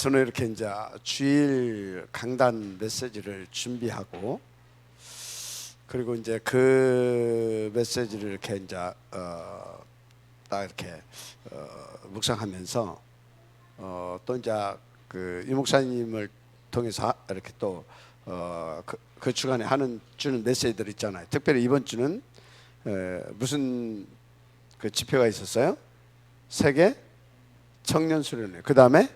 저는 이렇게 이제 주일 강단 메시지를 준비하고 그리고 이제 그 메시지를 이렇게 이제 딱 이렇게 묵상하면서 또 이제 그 이 목사님을 통해서 이렇게 또 그 주간에 주는 메시지들 있잖아요. 특별히 이번 주는 무슨 그 집회가 있었어요? 세계 청년 수련회. 그 다음에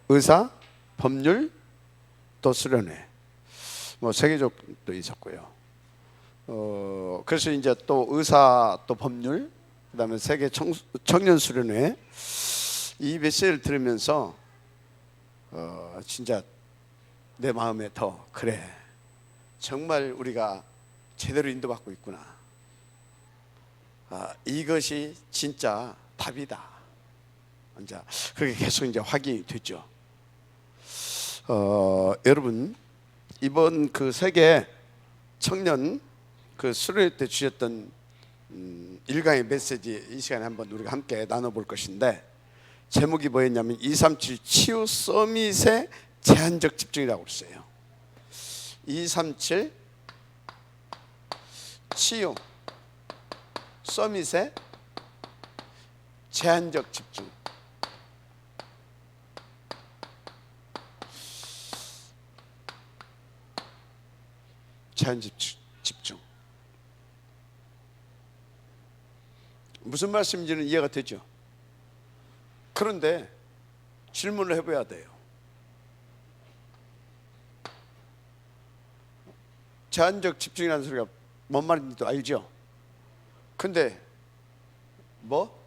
의사, 법률, 또 수련회. 뭐 세계적도 있었고요. 그래서 이제 또 의사, 또 법률, 그 다음에 세계 청년 수련회. 이 메시지를 들으면서 진짜 내 마음에 더 그래, 정말 우리가 제대로 인도받고 있구나. 이것이 진짜 답이다. 이제 그렇게 계속 이제 확인이 됐죠. 여러분, 이번 그 세계 청년 그 수련회 때 주셨던 일강의 메시지 이 시간에 한번 우리가 함께 나눠볼 것인데, 제목이 뭐였냐면 237 치유 서밋의 제한적 집중이라고 했어요. 237 치유 서밋의 제한적 집중. 제한적 집중. 무슨 말씀인지는 이해가 되죠? 그런데 질문을 해봐야 돼요. 제한적 집중이라는 소리가 뭔 말인지도 알죠? 근데 뭐?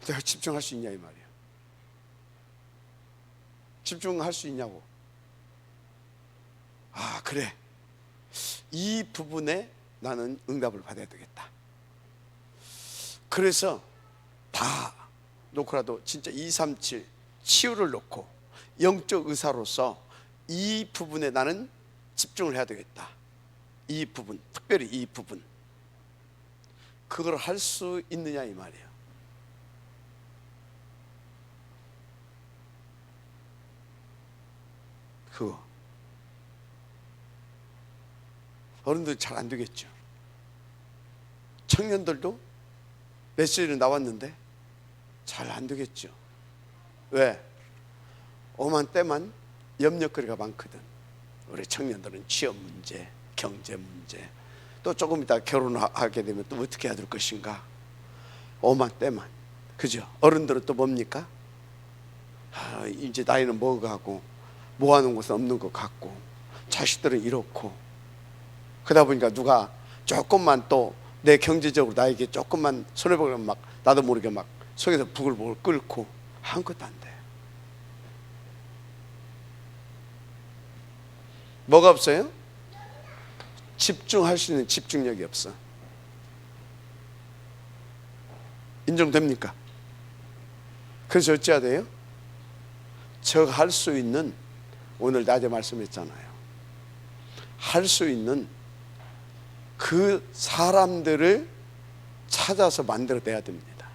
내가 집중할 수 있냐 이 말이야. 집중할 수 있냐고. 그래, 이 부분에 나는 응답을 받아야 되겠다. 그래서 다 놓고라도 진짜 237 치유를 놓고 영적 의사로서 이 부분에 나는 집중을 해야 되겠다. 이 부분, 특별히 이 부분, 그걸 할 수 있느냐 이 말이에요. 그거 어른들 잘 안 되겠죠. 청년들도 메시지는 나왔는데 잘 안 되겠죠. 왜? 오만 때만 염려거리가 많거든. 우리 청년들은 취업 문제, 경제 문제, 또 조금 이따 결혼하게 되면 또 어떻게 해야 될 것인가. 오만 때만. 그죠? 어른들은 또 뭡니까? 이제 나이는 먹어가고 모아놓은 것은 없는 것 같고 자식들은 이렇고, 그러다 보니까 누가 조금만 또 내 경제적으로 나에게 조금만 손해보면 막 나도 모르게 막 속에서 부글부글 끓고 아무것도 안 돼. 뭐가 없어요? 집중할 수 있는 집중력이 없어. 인정됩니까? 그래서 어찌해야 돼요? 저 할 수 있는, 오늘 낮에 말씀했잖아요, 할 수 있는 그 사람들을 찾아서 만들어내야 됩니다.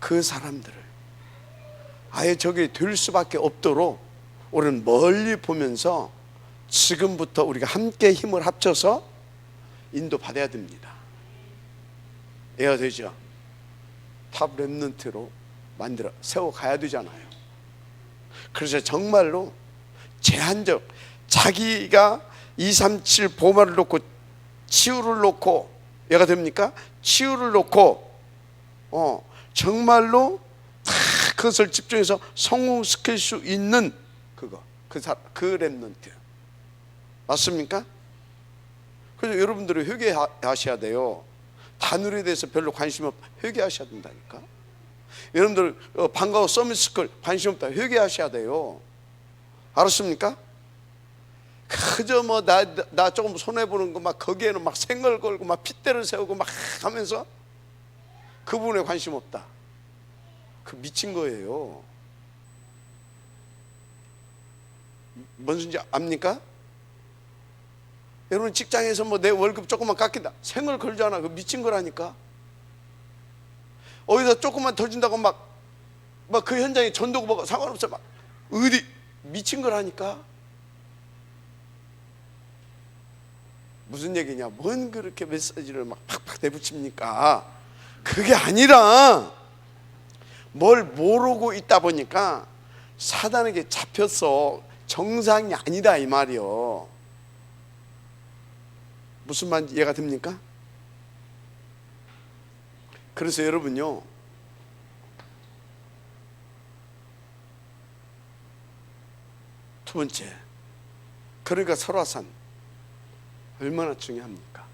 그 사람들을 아예 저게 될 수밖에 없도록 우리는 멀리 보면서 지금부터 우리가 함께 힘을 합쳐서 인도받아야 됩니다. 해야 되죠. 탑 렘넌트로 만들어 세워가야 되잖아요. 그래서 정말로 제한적, 자기가 237 보마를 놓고 치유를 놓고, 얘가 됩니까? 치유를 놓고 정말로 다 그것을 집중해서 성공시킬 수 있는 그 렘넌트. 맞습니까? 그래서 여러분들이 회개하셔야 돼요. 단울에 대해서 별로 관심 없다, 회개하셔야 된다니까. 여러분들 방과후 서밋스쿨 관심 없다, 회개하셔야 돼요. 알았습니까? 그저 뭐 나 조금 손해보는 거 막 거기에는 막 생걸 걸고 막 핏대를 세우고 막 하면서 그 부분에 관심 없다, 그 미친 거예요. 뭔 소리인지 압니까? 여러분 직장에서 뭐 내 월급 조금만 깎인다, 생을 걸잖아. 그 미친 거라니까. 어디서 조금만 더 준다고 막 그 현장에 전도고 뭐가 상관없어 막 어디 미친 걸 하니까. 무슨 얘기냐? 뭔 그렇게 메시지를 막 팍팍 내붙입니까? 그게 아니라 뭘 모르고 있다 보니까 사단에게 잡혀서 정상이 아니다 이 말이요. 무슨 말인지 이해가 됩니까? 그래서 여러분요, 두 번째, 그러니까 설화산 얼마나 중요합니까?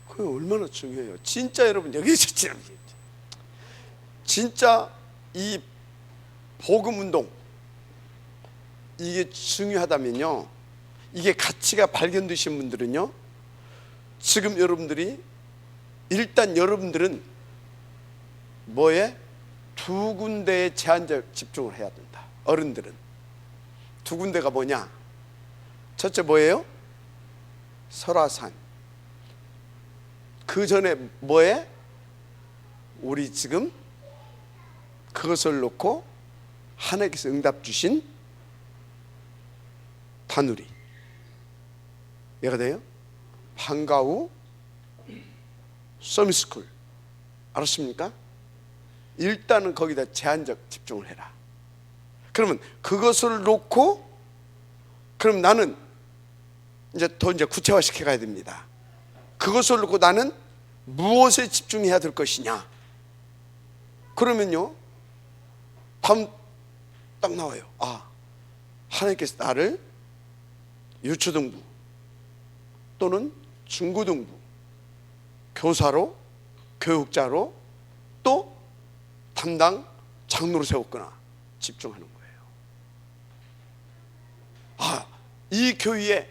그게 얼마나 중요해요. 진짜 여러분 여기서 진짜 이 복음운동 이게 중요하다면요, 이게 가치가 발견되신 분들은요, 지금 여러분들이 일단 여러분들은 뭐에? 두 군데에 제한적 집중을 해야 된다. 어른들은 두 군데가 뭐냐? 첫째 뭐예요? 설화산. 그 전에 뭐에? 우리 지금 그것을 놓고 하나님께서 응답 주신 다누리. 이해가 돼요? 방과후 서밋스쿨. 알았습니까? 일단은 거기다 제한적 집중을 해라. 그러면 그것을 놓고, 그럼 나는 이제 더 구체화 시켜 가야 됩니다. 그것을 놓고 나는 무엇에 집중해야 될 것이냐? 그러면요, 다음 딱 나와요. 아, 하나님께서 나를 유초등부 또는 중고등부 교사로, 교육자로, 또 담당 장로로 세웠구나. 집중하는 거예요. 아, 이 교회에,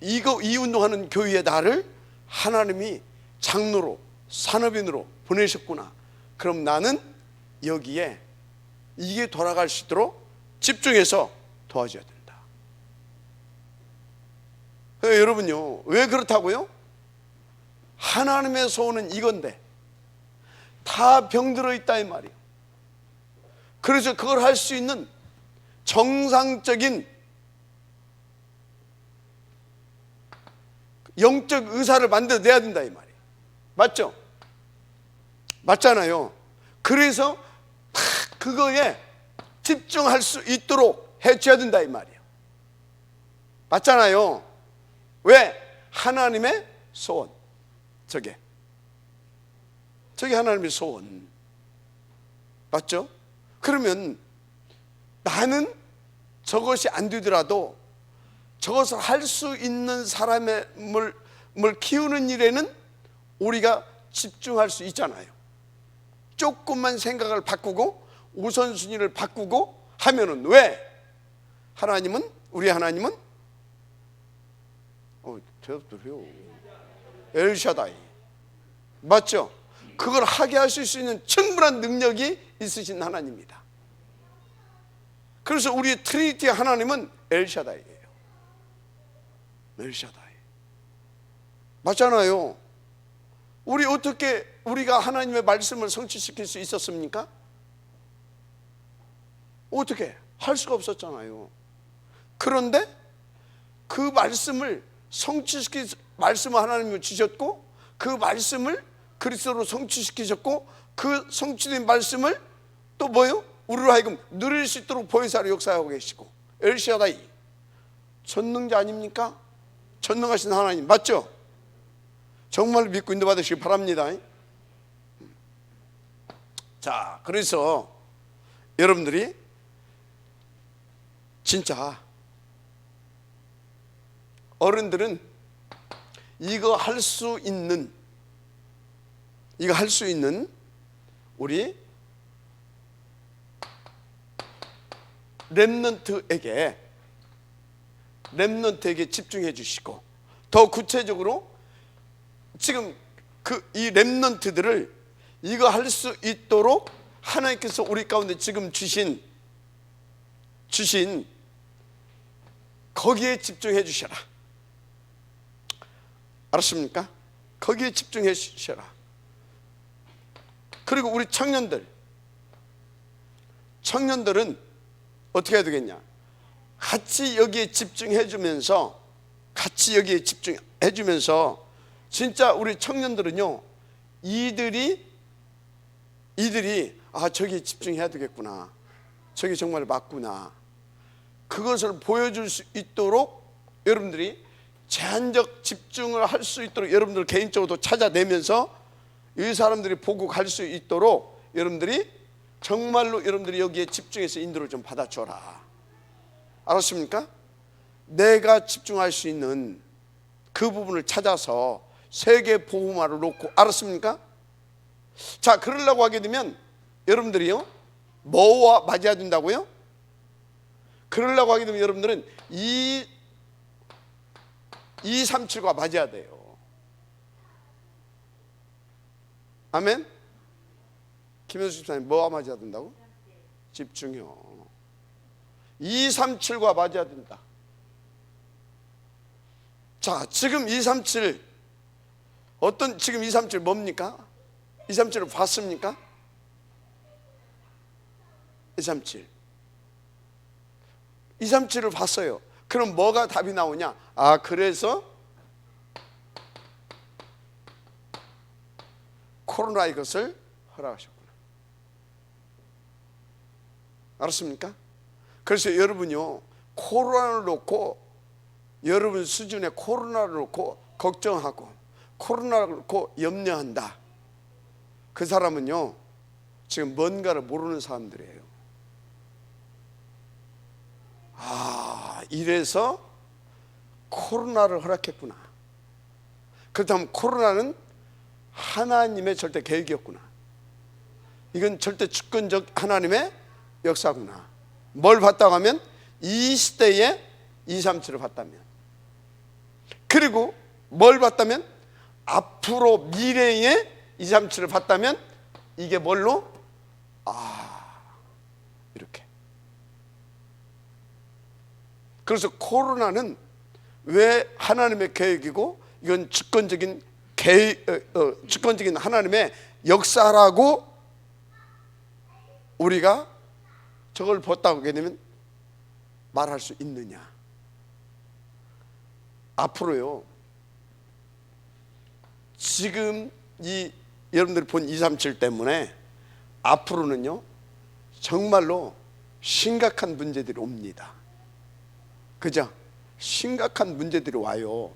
이 운동하는 교회에 나를 하나님이 장로로, 산업인으로 보내셨구나. 그럼 나는 여기에 이게 돌아갈 수 있도록 집중해서 도와줘야 된다. 여러분요, 왜 그렇다고요? 하나님의 소원은 이건데 다 병들어 있다 이 말이에요. 그래서 그걸 할 수 있는 정상적인 영적 의사를 만들어내야 된다 이 말이에요. 맞죠? 맞잖아요. 그래서 그거에 집중할 수 있도록 해줘야 된다 이 말이에요. 맞잖아요. 왜? 하나님의 소원. 저게 하나님의 소원. 맞죠? 그러면 나는 저것이 안 되더라도 저것을 할 수 있는 사람을 키우는 일에는 우리가 집중할 수 있잖아요. 조금만 생각을 바꾸고 우선순위를 바꾸고 하면은, 왜? 하나님은, 우리 하나님은 대답도 해요. 엘샤다이. 맞죠? 그걸 하게 하실 수 있는 충분한 능력이 있으신 하나님입니다. 그래서 우리 트리니티 하나님은 엘샤다이예요. 엘샤다이. 맞잖아요. 우리 어떻게 우리가 하나님의 말씀을 성취시킬 수 있었습니까? 어떻게? 할 수가 없었잖아요. 그런데 그 말씀을 성취시킬 말씀을 하나님이 주셨고, 그 말씀을 그리스도로 성취시키셨고, 그 성취된 말씀을 또 뭐요? 우리로 하여금 누릴 수 있도록 보혜사로 역사하고 계시고, 엘샤다이 전능자 아닙니까? 전능하신 하나님 맞죠? 정말 믿고 인도받으시기 바랍니다. 자, 그래서 여러분들이 진짜 어른들은 이거 할 수 있는 우리 렘넌트에게 집중해 주시고, 더 구체적으로 지금 이 렘넌트들을 이거 할 수 있도록 하나님께서 우리 가운데 지금 주신 거기에 집중해 주셔라. 알았습니까? 거기에 집중해 주셔라. 그리고 우리 청년들은 어떻게 해야 되겠냐? 같이 여기에 집중해 주면서 진짜 우리 청년들은요, 이들이 저기에 집중해야 되겠구나, 저기 정말 맞구나, 그것을 보여줄 수 있도록 여러분들이 제한적 집중을 할 수 있도록 여러분들 개인적으로 찾아내면서 이 사람들이 보고 갈 수 있도록 여러분들이 정말로 여러분들이 여기에 집중해서 인도를 좀 받아줘라. 알았습니까? 내가 집중할 수 있는 그 부분을 찾아서 세계 복음화를 놓고, 알았습니까? 자, 그러려고 하게 되면 여러분들이요, 뭐와 맞아야 된다고요? 그러려고 하게 되면 여러분들은 237과 맞아야 돼요. 아멘? 김현수 집사님, 뭐와 맞아야 된다고? 집중요. 237과 맞아야 된다. 자, 지금 237 지금 237 뭡니까? 237을 봤습니까? 237을 봤어요. 그럼 뭐가 답이 나오냐? 그래서 코로나 이것을 허락하셨구나. 알았습니까? 그래서 여러분요, 코로나를 놓고, 여러분 수준의 코로나를 놓고 걱정하고 코로나를 놓고 염려한다, 그 사람은요 지금 뭔가를 모르는 사람들이에요. 이래서 코로나를 허락했구나. 그렇다면 코로나는 하나님의 절대 계획이었구나. 이건 절대 주권적 하나님의 역사구나. 뭘 봤다고 하면 이 시대에 237을 봤다면, 그리고 뭘 봤다면 앞으로 미래에 237을 봤다면, 이게 뭘로? 이렇게. 그래서 코로나는 왜 하나님의 계획이고, 이건 주권적인 하나님의 역사라고 우리가 저걸 봤다고 하게 되면 말할 수 있느냐? 앞으로요, 지금 이 여러분들이 본 237 때문에 앞으로는요 정말로 심각한 문제들이 옵니다. 그죠? 심각한 문제들이 와요.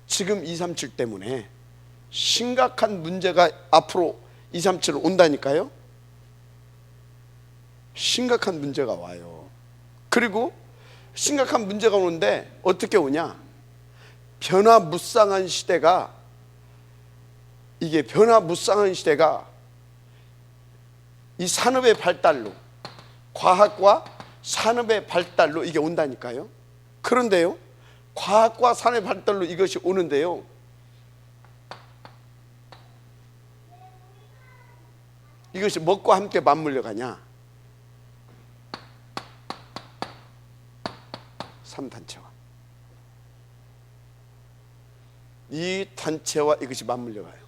지금 237 때문에 심각한 문제가 앞으로 237로 온다니까요. 심각한 문제가 와요. 그리고 심각한 문제가 오는데 어떻게 오냐? 변화무쌍한 시대가, 이게 변화무쌍한 시대가 이 산업의 발달로, 과학과 산업의 발달로 이게 온다니까요. 그런데요, 과학과 산업의 발달로 이것이 오는데요, 이것이 뭐과 함께 맞물려 가냐? 3단체와, 이 단체와 이것이 맞물려 가요.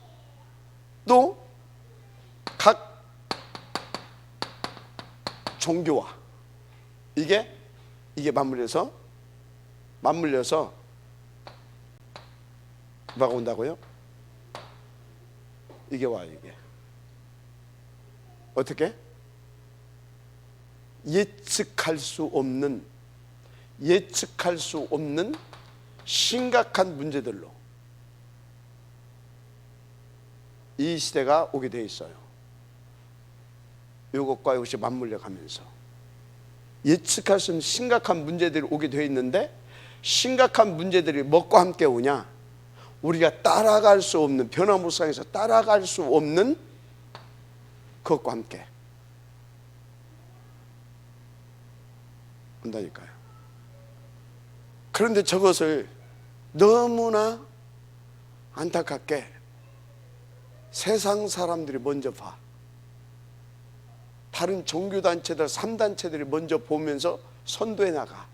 또 각 종교와 이게 맞물려서 뭐가 온다고요? 이게 와요. 이게 어떻게? 예측할 수 없는 심각한 문제들로 이 시대가 오게 돼 있어요. 이것과 이것이 맞물려 가면서 예측할 수 없는 심각한 문제들이 오게 돼 있는데, 심각한 문제들이 뭐과 함께 오냐? 우리가 따라갈 수 없는, 변화무쌍에서 따라갈 수 없는 그것과 함께 온다니까요. 그런데 저것을 너무나 안타깝게 세상 사람들이 먼저 봐. 다른 종교단체들, 3단체들이 먼저 보면서 선도해 나가.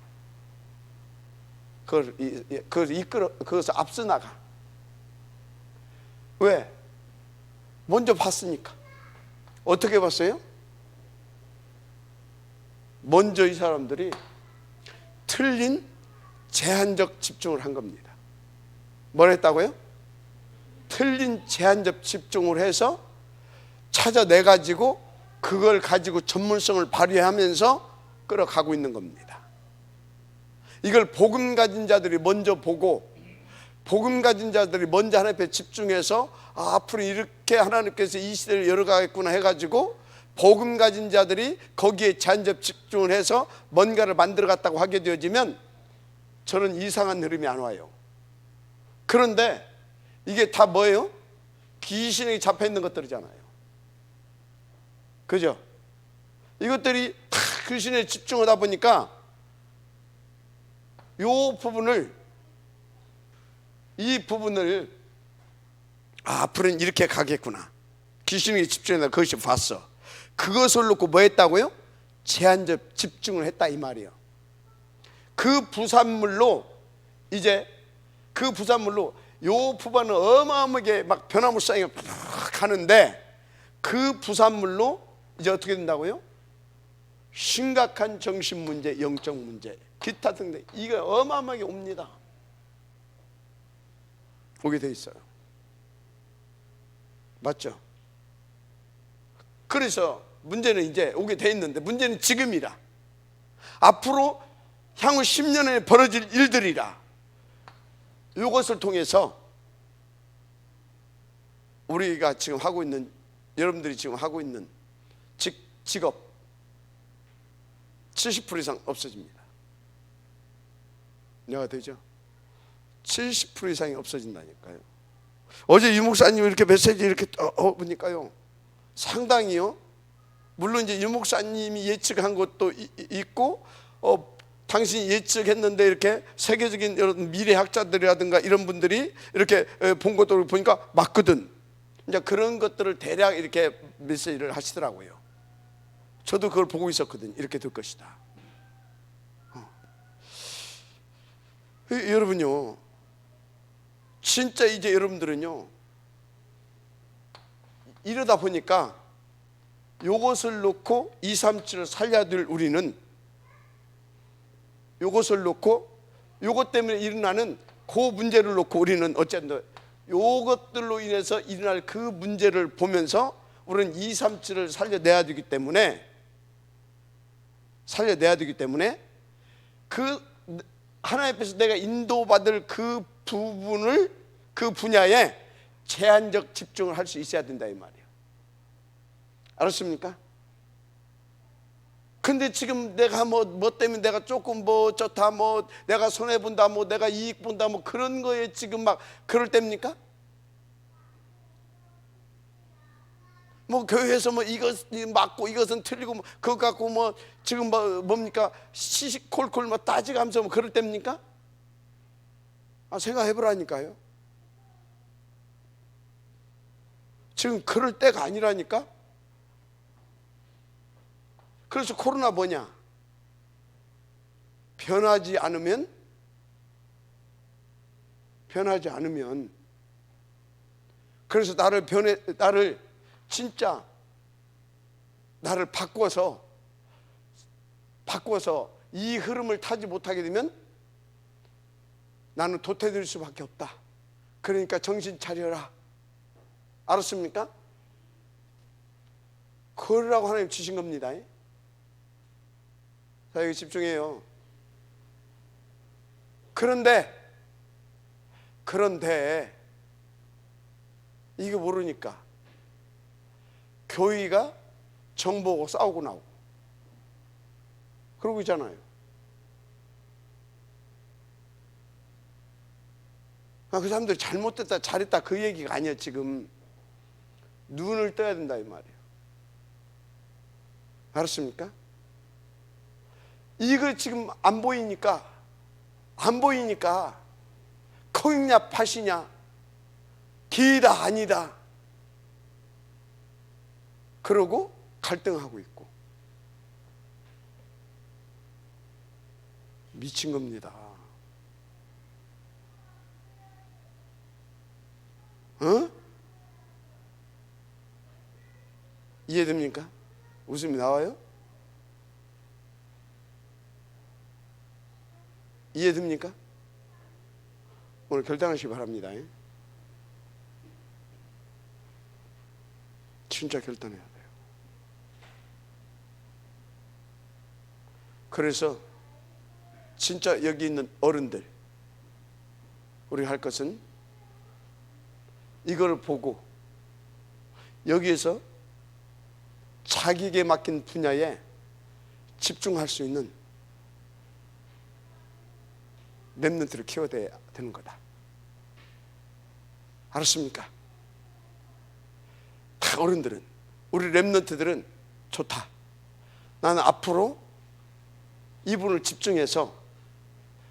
그것을 앞서 나가. 왜? 먼저 봤으니까. 어떻게 봤어요? 먼저 이 사람들이 틀린 제한적 집중을 한 겁니다. 뭘 했다고요? 틀린 제한적 집중을 해서 찾아내가지고 그걸 가지고 전문성을 발휘하면서 끌어가고 있는 겁니다. 이걸 복음 가진 자들이 먼저 보고, 복음 가진 자들이 먼저 하나님 앞에 집중해서 앞으로 이렇게 하나님께서 이 시대를 열어가겠구나 해가지고 복음 가진 자들이 거기에 제한적 집중을 해서 뭔가를 만들어 갔다고 하게 되어지면 저는 이상한 흐름이 안 와요. 그런데 이게 다 뭐예요? 귀신에게 잡혀있는 것들이잖아요. 그죠? 이것들이 다 귀신에 집중하다 보니까 이 부분을 앞으로는 이렇게 가겠구나, 귀신에게 집중해서 그것이 봤어. 그것을 놓고 뭐 했다고요? 제한적 집중을 했다 이 말이에요. 그 부산물로 요 부분은 어마어마하게 막 변화무쌍하게 가는데, 그 부산물로 이제 어떻게 된다고요? 심각한 정신 문제, 영적 문제, 기타 등등, 이거 어마어마하게 옵니다. 오게 돼 있어요. 맞죠? 그래서 문제는 이제 오게 돼 있는데, 문제는 지금이라, 앞으로 향후 10년에 벌어질 일들이라, 이것을 통해서 우리가 지금 하고 있는, 여러분들이 지금 하고 있는 직업 70% 이상 없어집니다. 내가 되죠? 70% 이상이 없어진다니까요. 어제 유 목사님 이렇게 메시지 이렇게 보니까요, 상당히요, 물론 이제 유 목사님이 예측한 것도 있고, 당신이 예측했는데 이렇게 세계적인 여러 미래학자들이라든가 이런 분들이 이렇게 본 것들을 보니까 맞거든. 이제 그런 것들을 대략 이렇게 메시지를 하시더라고요. 저도 그걸 보고 있었거든요. 이렇게 될 것이다. 여러분요, 진짜 이제 여러분들은요, 이러다 보니까 요것을 놓고 237을 살려야 될 우리는, 요것을 놓고 요것 때문에 일어나는 그 문제를 놓고 우리는 어쨌든 요것들로 인해서 일어날 그 문제를 보면서 우리는 237을 살려내야 되기 때문에 그 하나님 앞에서 내가 인도받을 그 부분을, 그 분야에 제한적 집중을 할 수 있어야 된다 이 말이에요. 알았습니까? 근데 지금 내가 뭐 때문에 내가 조금 뭐 좋다, 뭐 내가 손해본다, 뭐 내가 이익 본다, 뭐 그런 거에 지금 막 그럴 때입니까? 뭐 교회에서 뭐 이것 맞고 이것은 틀리고 뭐 그거 갖고 뭐 지금 뭡니까 시시콜콜 뭐 따지가면서 뭐 그럴 때입니까? 생각해보라니까요. 지금 그럴 때가 아니라니까. 그래서 코로나 뭐냐? 변하지 않으면 그래서 나를 진짜 나를 바꿔서 이 흐름을 타지 못하게 되면 나는 도태될 수밖에 없다. 그러니까 정신 차려라. 알았습니까? 그러라고 하나님 주신 겁니다. 자, 여기 집중해요. 그런데 이거 모르니까 교회가 정보하고 싸우고 나오고 그러고 있잖아요. 그 사람들이 잘못됐다 잘했다 그 얘기가 아니야. 지금 눈을 떠야 된다 이 말이에요. 알았습니까? 이거 지금 안 보이니까 코이냐 팥이냐, 기다 아니다 그러고 갈등하고 있고 미친 겁니다. 이해됩니까? 웃음이 나와요? 이해됩니까? 오늘 결단하시기 바랍니다. 진짜 결단해야 돼요. 그래서 진짜 여기 있는 어른들, 우리가 할 것은 이걸 보고 여기에서 자기에게 맡긴 분야에 집중할 수 있는 렘넌트를 키워야 되는 거다. 알았습니까? 다 어른들은, 우리 렘넌트들은 좋다. 나는 앞으로 이분을 집중해서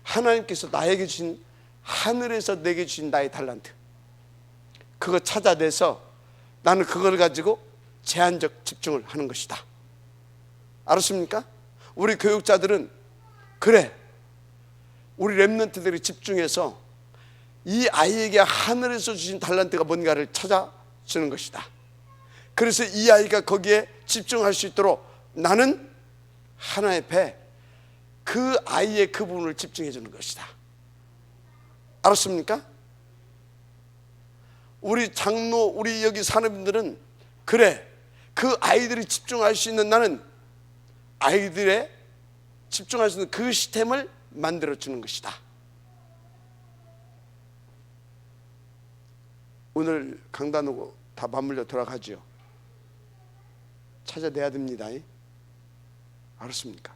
하나님께서 나에게 주신, 하늘에서 내게 주신 나의 달란트, 그거 찾아내서 나는 그걸 가지고 제한적 집중을 하는 것이다. 알았습니까? 우리 교육자들은 그래, 우리 렘넌트들이 집중해서 이 아이에게 하늘에서 주신 달란트가 뭔가를 찾아주는 것이다. 그래서 이 아이가 거기에 집중할 수 있도록 나는 하나의 배, 그 아이의 그 부분을 집중해 주는 것이다. 알았습니까? 우리 장로, 우리 여기 사람들은 그래, 그 아이들이 집중할 수 있는, 나는 아이들의 집중할 수 있는 그 시스템을 만들어 주는 것이다. 오늘 강단으로 다 맞물려 돌아가죠. 찾아내야 됩니다. 알았습니까?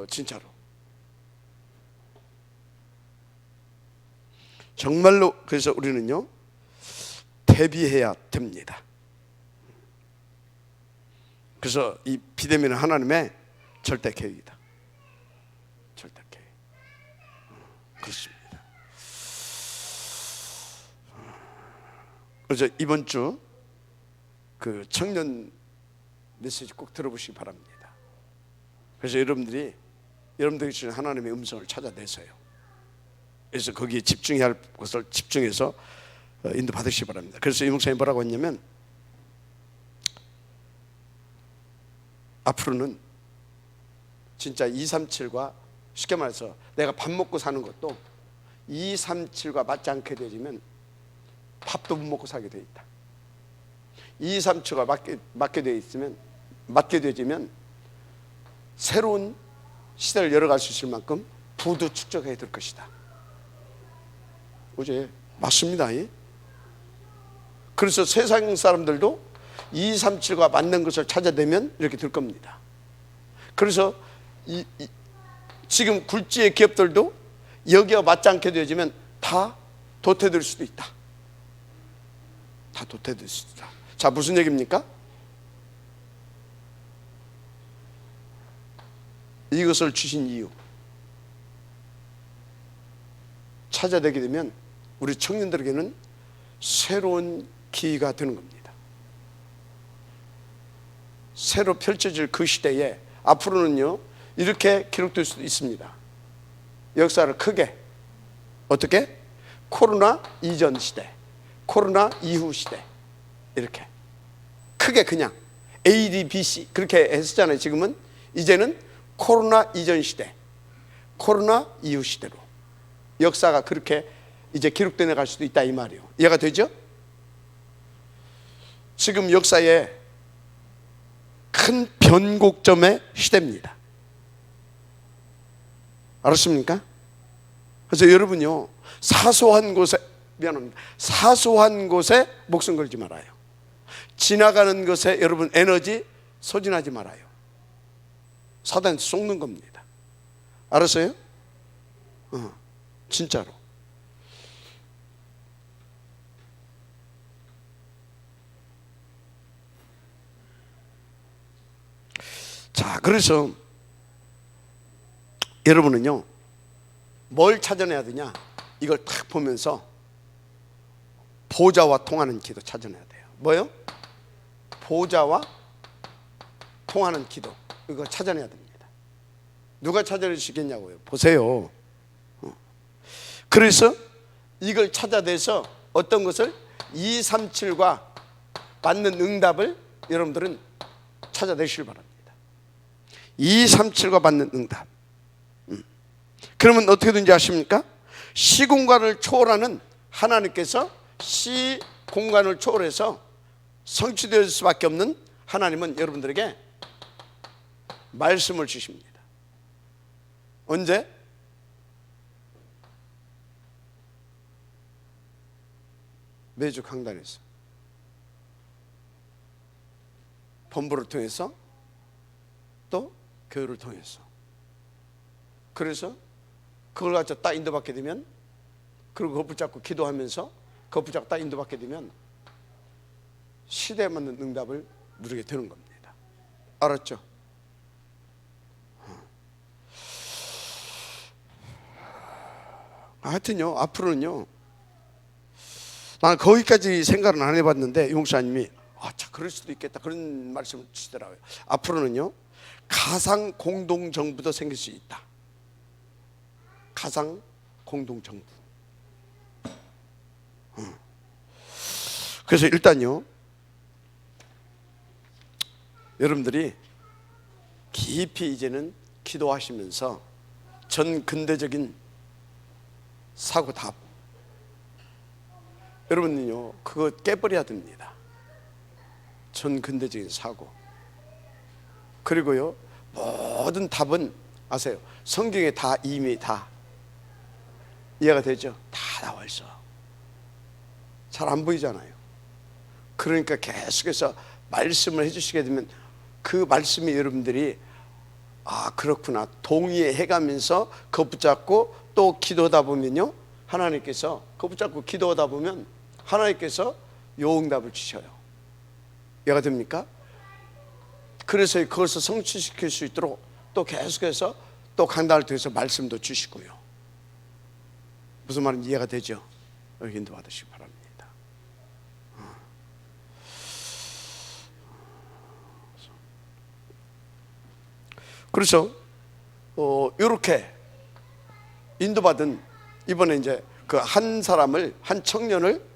진짜로 정말로. 그래서 우리는요 대비해야 됩니다. 그래서 이 비대면은 하나님의 절대 계획이다. 절대 계획. 그렇습니다. 그래서 이번 주 그 청년 메시지 꼭 들어보시기 바랍니다. 그래서 여러분들이 주신 하나님의 음성을 찾아내서요, 그래서 거기에 집중해야 할 것을 집중해서 인도 받으시기 바랍니다. 그래서 이 목사님 뭐라고 했냐면, 앞으로는 진짜 237과 쉽게 말해서 내가 밥 먹고 사는 것도 237과 맞지 않게 되면 밥도 못 먹고 살게 돼 있다. 237과 맞게 되어지면 새로운 시대를 열어갈 수 있을 만큼 부도 축적해야 될 것이다. 어제 맞습니다. 그래서 세상 사람들도 237과 맞는 것을 찾아내면 이렇게 될 겁니다. 그래서 지금 굴지의 기업들도 여기와 맞지 않게 되어지면 다 도태될 수도 있다. 다 도태될 수도 있다. 자, 무슨 얘기입니까? 이것을 주신 이유 찾아내게 되면 우리 청년들에게는 새로운 기회가 되는 겁니다. 새로 펼쳐질 그 시대에 앞으로는요 이렇게 기록될 수도 있습니다. 역사를 크게 어떻게? 코로나 이전 시대, 코로나 이후 시대, 이렇게 크게 그냥 ADBC 그렇게 했었잖아요. 지금은 이제는 코로나 이전 시대, 코로나 이후 시대로 역사가 그렇게 이제 기록되어 나갈 수도 있다 이 말이에요. 이해가 되죠? 지금 역사에 큰 변곡점의 시대입니다. 알았습니까? 그래서 여러분요 사소한 곳에 목숨 걸지 말아요. 지나가는 것에 여러분 에너지 소진하지 말아요. 사단이 속는 겁니다. 알았어요? 진짜로. 자, 그래서 여러분은요 뭘 찾아내야 되냐, 이걸 딱 보면서 보좌와 통하는 기도 찾아내야 돼요. 뭐요? 보좌와 통하는 기도, 이거 찾아내야 됩니다. 누가 찾아낼 수 있겠냐고요. 보세요. 그래서 이걸 찾아내서 어떤 것을 237과 맞는 응답을 여러분들은 찾아내시길 바랍니다. 237과 맞는 응답. 그러면 어떻게 되는지 아십니까? 시공간을 초월하는 하나님께서 시공간을 초월해서 성취될 수밖에 없는 하나님은 여러분들에게 말씀을 주십니다. 언제? 매주 강단에서, 본부를 통해서, 또 교회를 통해서. 그래서 그걸 가지고 딱 인도받게 되면, 그리고 그거 붙잡고 기도하면서 그거 붙잡고 딱 인도받게 되면 시대에 맞는 응답을 누리게 되는 겁니다. 알았죠? 하여튼요, 앞으로는요, 나는 거기까지 생각은 안 해봤는데 용사님이 참 그럴 수도 있겠다 그런 말씀을 주시더라고요. 앞으로는요, 가상 공동정부도 생길 수 있다. 가상 공동정부. 그래서 일단요, 여러분들이 깊이 이제는 기도하시면서 전 근대적인 사고 답, 여러분은요 그거 깨버려야 됩니다. 전 근대적인 사고. 그리고요, 모든 답은 아세요, 성경에 다 이미 다 이해가 되죠? 다 나와 있어. 잘 안 보이잖아요. 그러니까 계속해서 말씀을 해주시게 되면 그 말씀이 여러분들이 그렇구나 동의해 가면서 그거 붙잡고 또 기도하다 보면요, 하나님께서 그거 붙잡고 기도하다 보면 하나님께서 요응답을 주셔요. 이해가 됩니까? 그래서 그것을 성취시킬 수 있도록 또 계속해서 또 강단을 통해서 말씀도 주시고요. 무슨 말인지 이해가 되죠? 여기 인도받으시기 바랍니다. 그래서 이렇게 인도받은, 이번에 이제 그 한 사람을, 한 청년은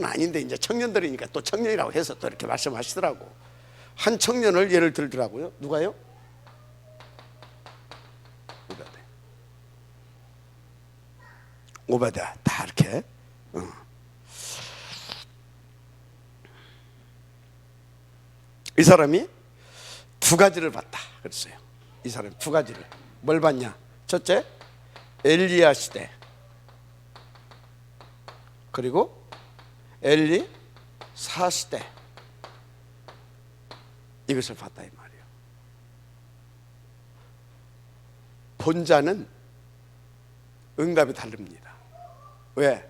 아닌데 이제 청년들이니까 또 청년이라고 해서 또 이렇게 말씀하시더라고. 한 청년을 예를 들더라고요. 누가요? 오바댜. 다 이렇게. 이 사람이 두 가지를 봤다 그랬어요. 이 사람이 두 가지를. 뭘 봤냐? 첫째, 엘리야 시대, 그리고 엘리사 시대, 이것을 봤다 이 말이에요. 본자는 응답이 다릅니다. 왜?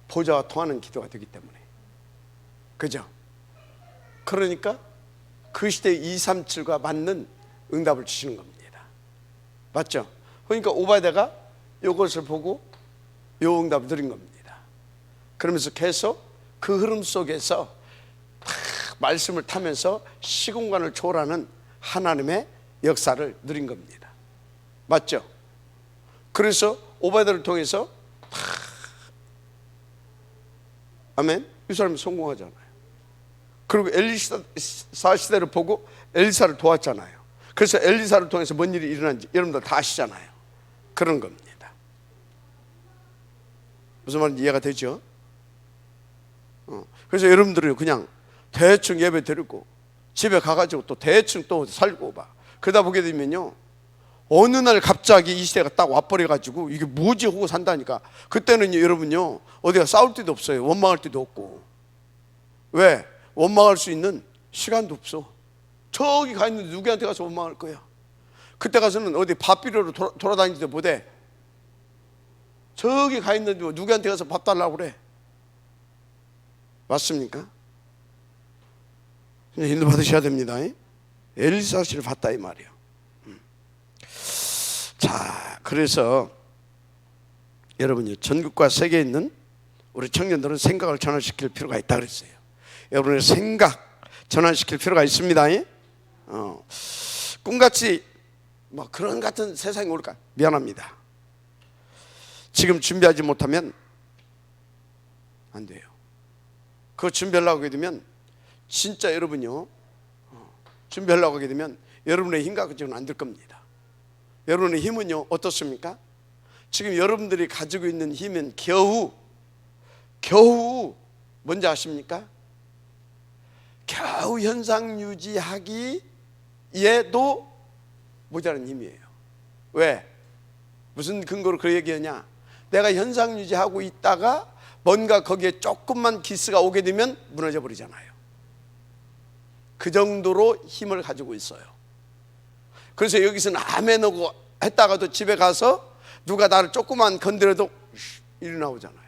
보좌와 통하는 기도가 되기 때문에. 그죠? 그러니까 그 시대 237과 맞는 응답을 주시는 겁니다. 맞죠? 그러니까 오바댜가 이것을 보고 요 응답을 드린 겁니다. 그러면서 계속 그 흐름 속에서 말씀을 타면서 시공간을 초월하는 하나님의 역사를 누린 겁니다. 맞죠? 그래서 오바댜를 통해서 아멘, 이 사람이 성공하잖아요. 그리고 엘리사 시대를 보고 엘리사를 도왔잖아요. 그래서 엘리사를 통해서 뭔 일이 일어난지 여러분들 다 아시잖아요. 그런 겁니다. 무슨 말인지 이해가 되죠? 그래서 여러분들이 그냥 대충 예배 드리고 집에 가가지고 또 대충 또 살고 봐. 그러다 보게 되면요, 어느 날 갑자기 이 시대가 딱 와버려가지고 이게 뭐지 하고 산다니까. 그때는 여러분요, 어디가 싸울 데도 없어요. 원망할 데도 없고. 왜? 원망할 수 있는 시간도 없어. 저기 가 있는데 누구한테 가서 원망할 거야? 그때 가서는 어디 밥 비료로 돌아다니지도 못해. 저기 가 있는데 누구한테 가서 밥 달라고 그래? 맞습니까? 인도 받으셔야 됩니다. 엘리사 씨를 봤다 이 말이에요. 자, 그래서 여러분이 전국과 세계에 있는 우리 청년들은 생각을 전환시킬 필요가 있다 그랬어요. 여러분의 생각 전환시킬 필요가 있습니다. 꿈같이 뭐 그런 같은 세상이 올까? 미안합니다. 지금 준비하지 못하면 안 돼요. 그거 준비하려고 하게 되면 진짜 여러분요, 준비하려고 하게 되면 여러분의 힘과 그쪽은 안 될 겁니다. 여러분의 힘은요 어떻습니까? 지금 여러분들이 가지고 있는 힘은 겨우 뭔지 아십니까? 겨우 현상 유지하기에도 모자란 힘이에요. 왜? 무슨 근거로 그 얘기하냐? 내가 현상 유지하고 있다가 뭔가 거기에 조금만 기스가 오게 되면 무너져 버리잖아요. 그 정도로 힘을 가지고 있어요. 그래서 여기서는 아멘하고 했다가도 집에 가서 누가 나를 조금만 건드려도 일이 나오잖아요.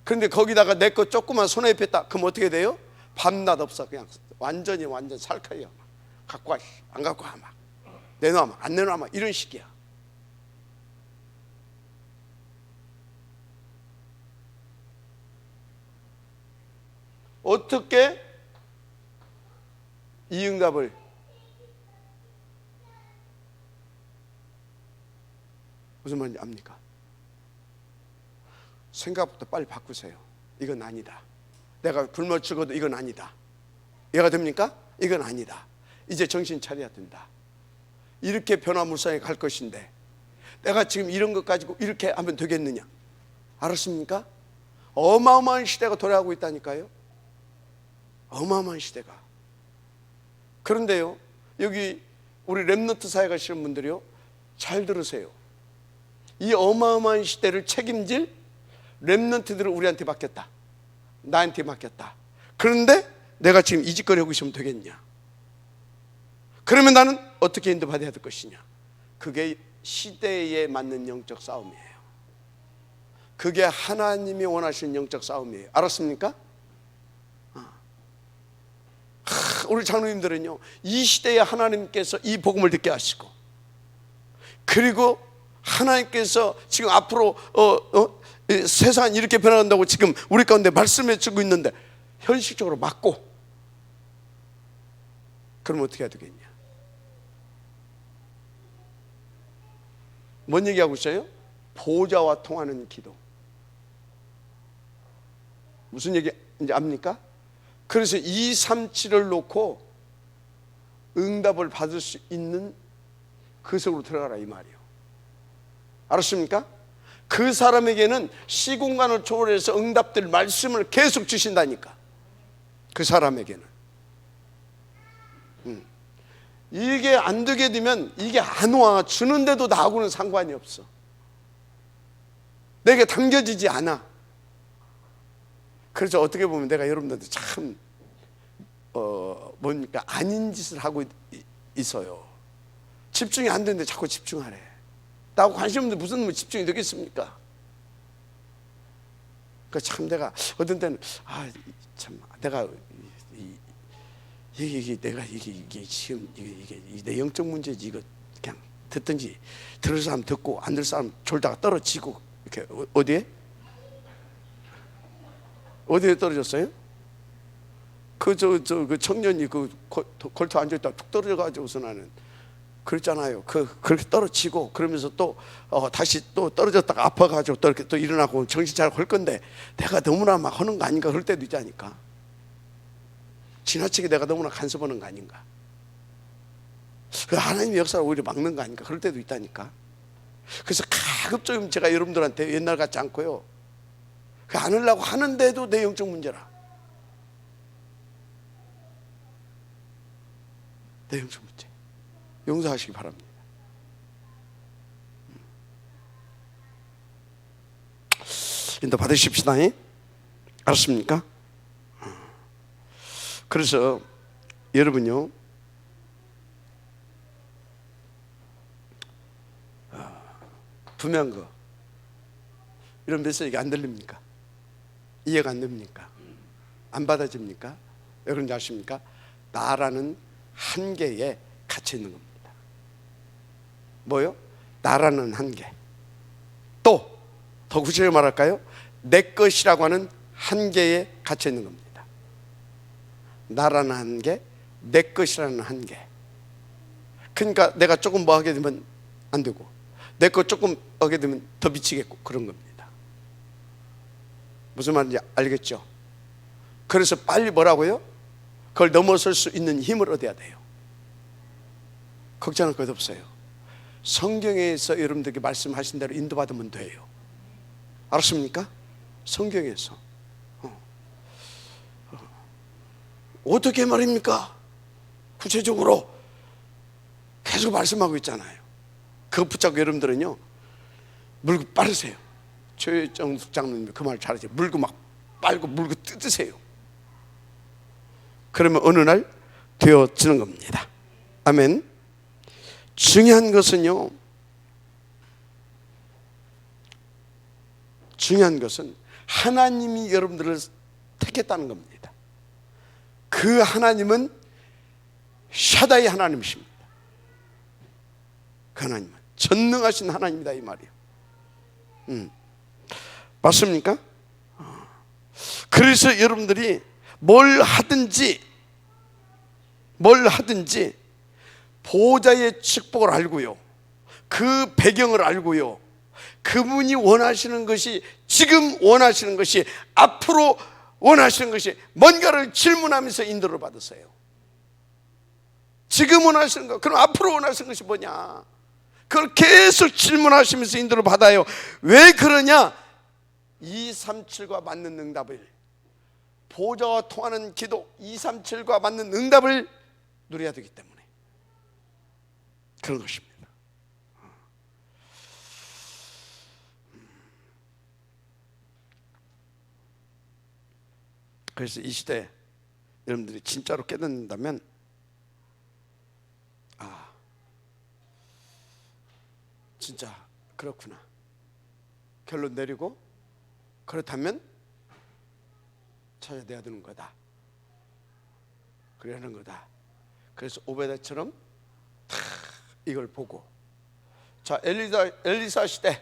그런데 거기다가 내 거 조금만 손에 뺐다 그럼 어떻게 돼요? 밤낮 없어. 그냥 완전 살칼이야. 갖고 와, 안 갖고 와, 막 내놔, 안 내놔, 막 이런 식이야. 어떻게 이 응답을 무슨 말인지 압니까? 생각부터 빨리 바꾸세요. 이건 아니다. 내가 굶어 죽어도 이건 아니다. 이해가 됩니까? 이건 아니다. 이제 정신 차려야 된다. 이렇게 변화무쌍에 갈 것인데 내가 지금 이런 것 가지고 이렇게 하면 되겠느냐? 알았습니까? 어마어마한 시대가 돌아가고 있다니까요. 어마어마한 시대가. 그런데요, 여기 우리 렘넌트 사회 가시는 분들이요, 잘 들으세요. 이 어마어마한 시대를 책임질 렘넌트들을 우리한테 맡겼다. 나한테 맡겼다. 그런데 내가 지금 이 짓거리 하고 있으면 되겠냐? 그러면 나는 어떻게 인도받아야 될 것이냐? 그게 시대에 맞는 영적 싸움이에요. 그게 하나님이 원하시는 영적 싸움이에요. 알았습니까? 우리 장로님들은요, 이 시대에 하나님께서 이 복음을 듣게 하시고, 그리고 하나님께서 지금 앞으로 세상이 이렇게 변화한다고 지금 우리 가운데 말씀해 주고 있는데 현실적으로 맞고, 그러면 어떻게 해야 되겠냐? 뭔 얘기하고 있어요? 보좌와 통하는 기도. 무슨 얘기인지 압니까? 그래서 237을 놓고 응답을 받을 수 있는 그 속으로 들어가라 이 말이에요. 알았습니까? 그 사람에게는 시공간을 초월해서 응답될 말씀을 계속 주신다니까. 그 사람에게는 이게 안 되게 되면 이게 안 와. 주는데도 나하고는 상관이 없어. 내게 당겨지지 않아. 그래서 어떻게 보면 내가 여러분들한테 참 뭡니까 아닌 짓을 하고 있어요. 집중이 안 되는데 자꾸 집중하래. 나하고 관심 없는데 무슨 집중이 되겠습니까? 그 참 내가 어떤 때는 참 내가 이게 내가 이게 지금 이게 내 영적 문제지. 이거 그냥 듣든지 들을 사람 듣고 안 들을 사람 졸다가 떨어지고 이렇게. 어디에 떨어졌어요? 그 청년이 그 걸터 앉아있다 툭 떨어져가지고서 나는 그랬잖아요. 그렇게 떨어지고 그러면서 또 다시 또 떨어졌다가 아파가지고 또 이렇게 또 일어나고 정신 차리고 할 건데 내가 너무나 막 하는 거 아닌가 그럴 때도 있자니까. 지나치게 내가 너무나 간섭하는 거 아닌가. 하나님의 역사를 오히려 막는 거 아닌가 그럴 때도 있다니까. 그래서 가급적이면 제가 여러분들한테 옛날 같지 않고요, 안 하려고 하는데도 내 영적 문제라. 내 영적 문제 용서하시기 바랍니다. 인도 받으십시다. 알았습니까? 그래서 여러분요, 분명한 거 이런 메시지가 안 들립니까? 이해가 안 됩니까? 안 받아집니까? 왜 그런지 아십니까? 나라는 한계에 갇혀 있는 겁니다. 뭐요? 나라는 한계. 또 더 구체적으로 말할까요? 내 것이라고 하는 한계에 갇혀 있는 겁니다. 나라는 한계, 내 것이라는 한계. 그러니까 내가 조금 뭐 하게 되면 안 되고, 내 것 조금 하게 되면 더 미치겠고 그런 겁니다. 무슨 말인지 알겠죠? 그래서 빨리 뭐라고요? 그걸 넘어설 수 있는 힘을 얻어야 돼요. 걱정할 것 없어요. 성경에서 여러분들에게 말씀하신 대로 인도받으면 돼요. 알았습니까? 성경에서 어떻게 말입니까? 구체적으로 계속 말씀하고 있잖아요. 그거 붙잡고 여러분들은요 물고 빠르세요. 최정숙 장로님이 그 말 잘하죠. 물고 막 빨고 물고 뜯으세요. 그러면 어느 날 되어지는 겁니다. 아멘. 중요한 것은요, 중요한 것은 하나님이 여러분들을 택했다는 겁니다. 그 하나님은 샤다이 하나님이십니다. 그 하나님은 전능하신 하나님이다 이 말이에요. 맞습니까? 그래서 여러분들이 뭘 하든지 보호자의 축복을 알고요, 그 배경을 알고요, 그분이 원하시는 것이, 지금 원하시는 것이, 앞으로 원하시는 것이 뭔가를 질문하면서 인도를 받으세요. 지금 원하시는 것, 그럼 앞으로 원하시는 것이 뭐냐, 그걸 계속 질문하시면서 인도를 받아요. 왜 그러냐? 237과 맞는 응답을, 보호자와 통하는 기도 237과 맞는 응답을 누려야 되기 때문에 그런 것입니다. 그래서 이 시대 여러분들이 진짜로 깨닫는다면, 진짜 그렇구나, 결론 내리고 그렇다면 찾아내야 되는 거다, 그래야 하는 거다. 그래서 오베데처럼 다 이걸 보고, 자, 엘리사 시대,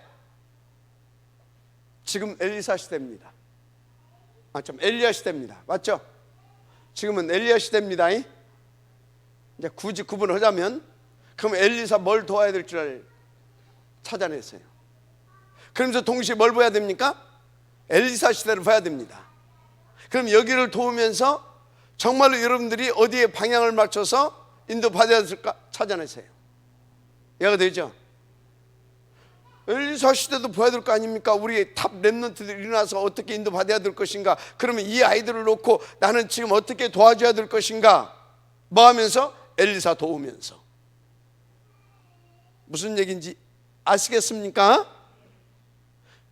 지금 엘리사 시대입니다. 엘리야 시대입니다. 맞죠? 지금은 엘리야 시대입니다. 이제 굳이 구분하자면, 그럼 엘리사 뭘 도와야 될 줄 찾아냈어요. 그러면서 동시에 뭘 봐야 됩니까? 엘리사 시대를 봐야 됩니다. 그럼 여기를 도우면서 정말로 여러분들이 어디에 방향을 맞춰서 인도받아야 될까 찾아내세요. 이해가 되죠? 엘리사 시대도 봐야 될 거 아닙니까? 우리 탑 랩런트들이 일어나서 어떻게 인도받아야 될 것인가? 그러면 이 아이들을 놓고 나는 지금 어떻게 도와줘야 될 것인가? 뭐 하면서? 엘리사 도우면서. 무슨 얘기인지 아시겠습니까?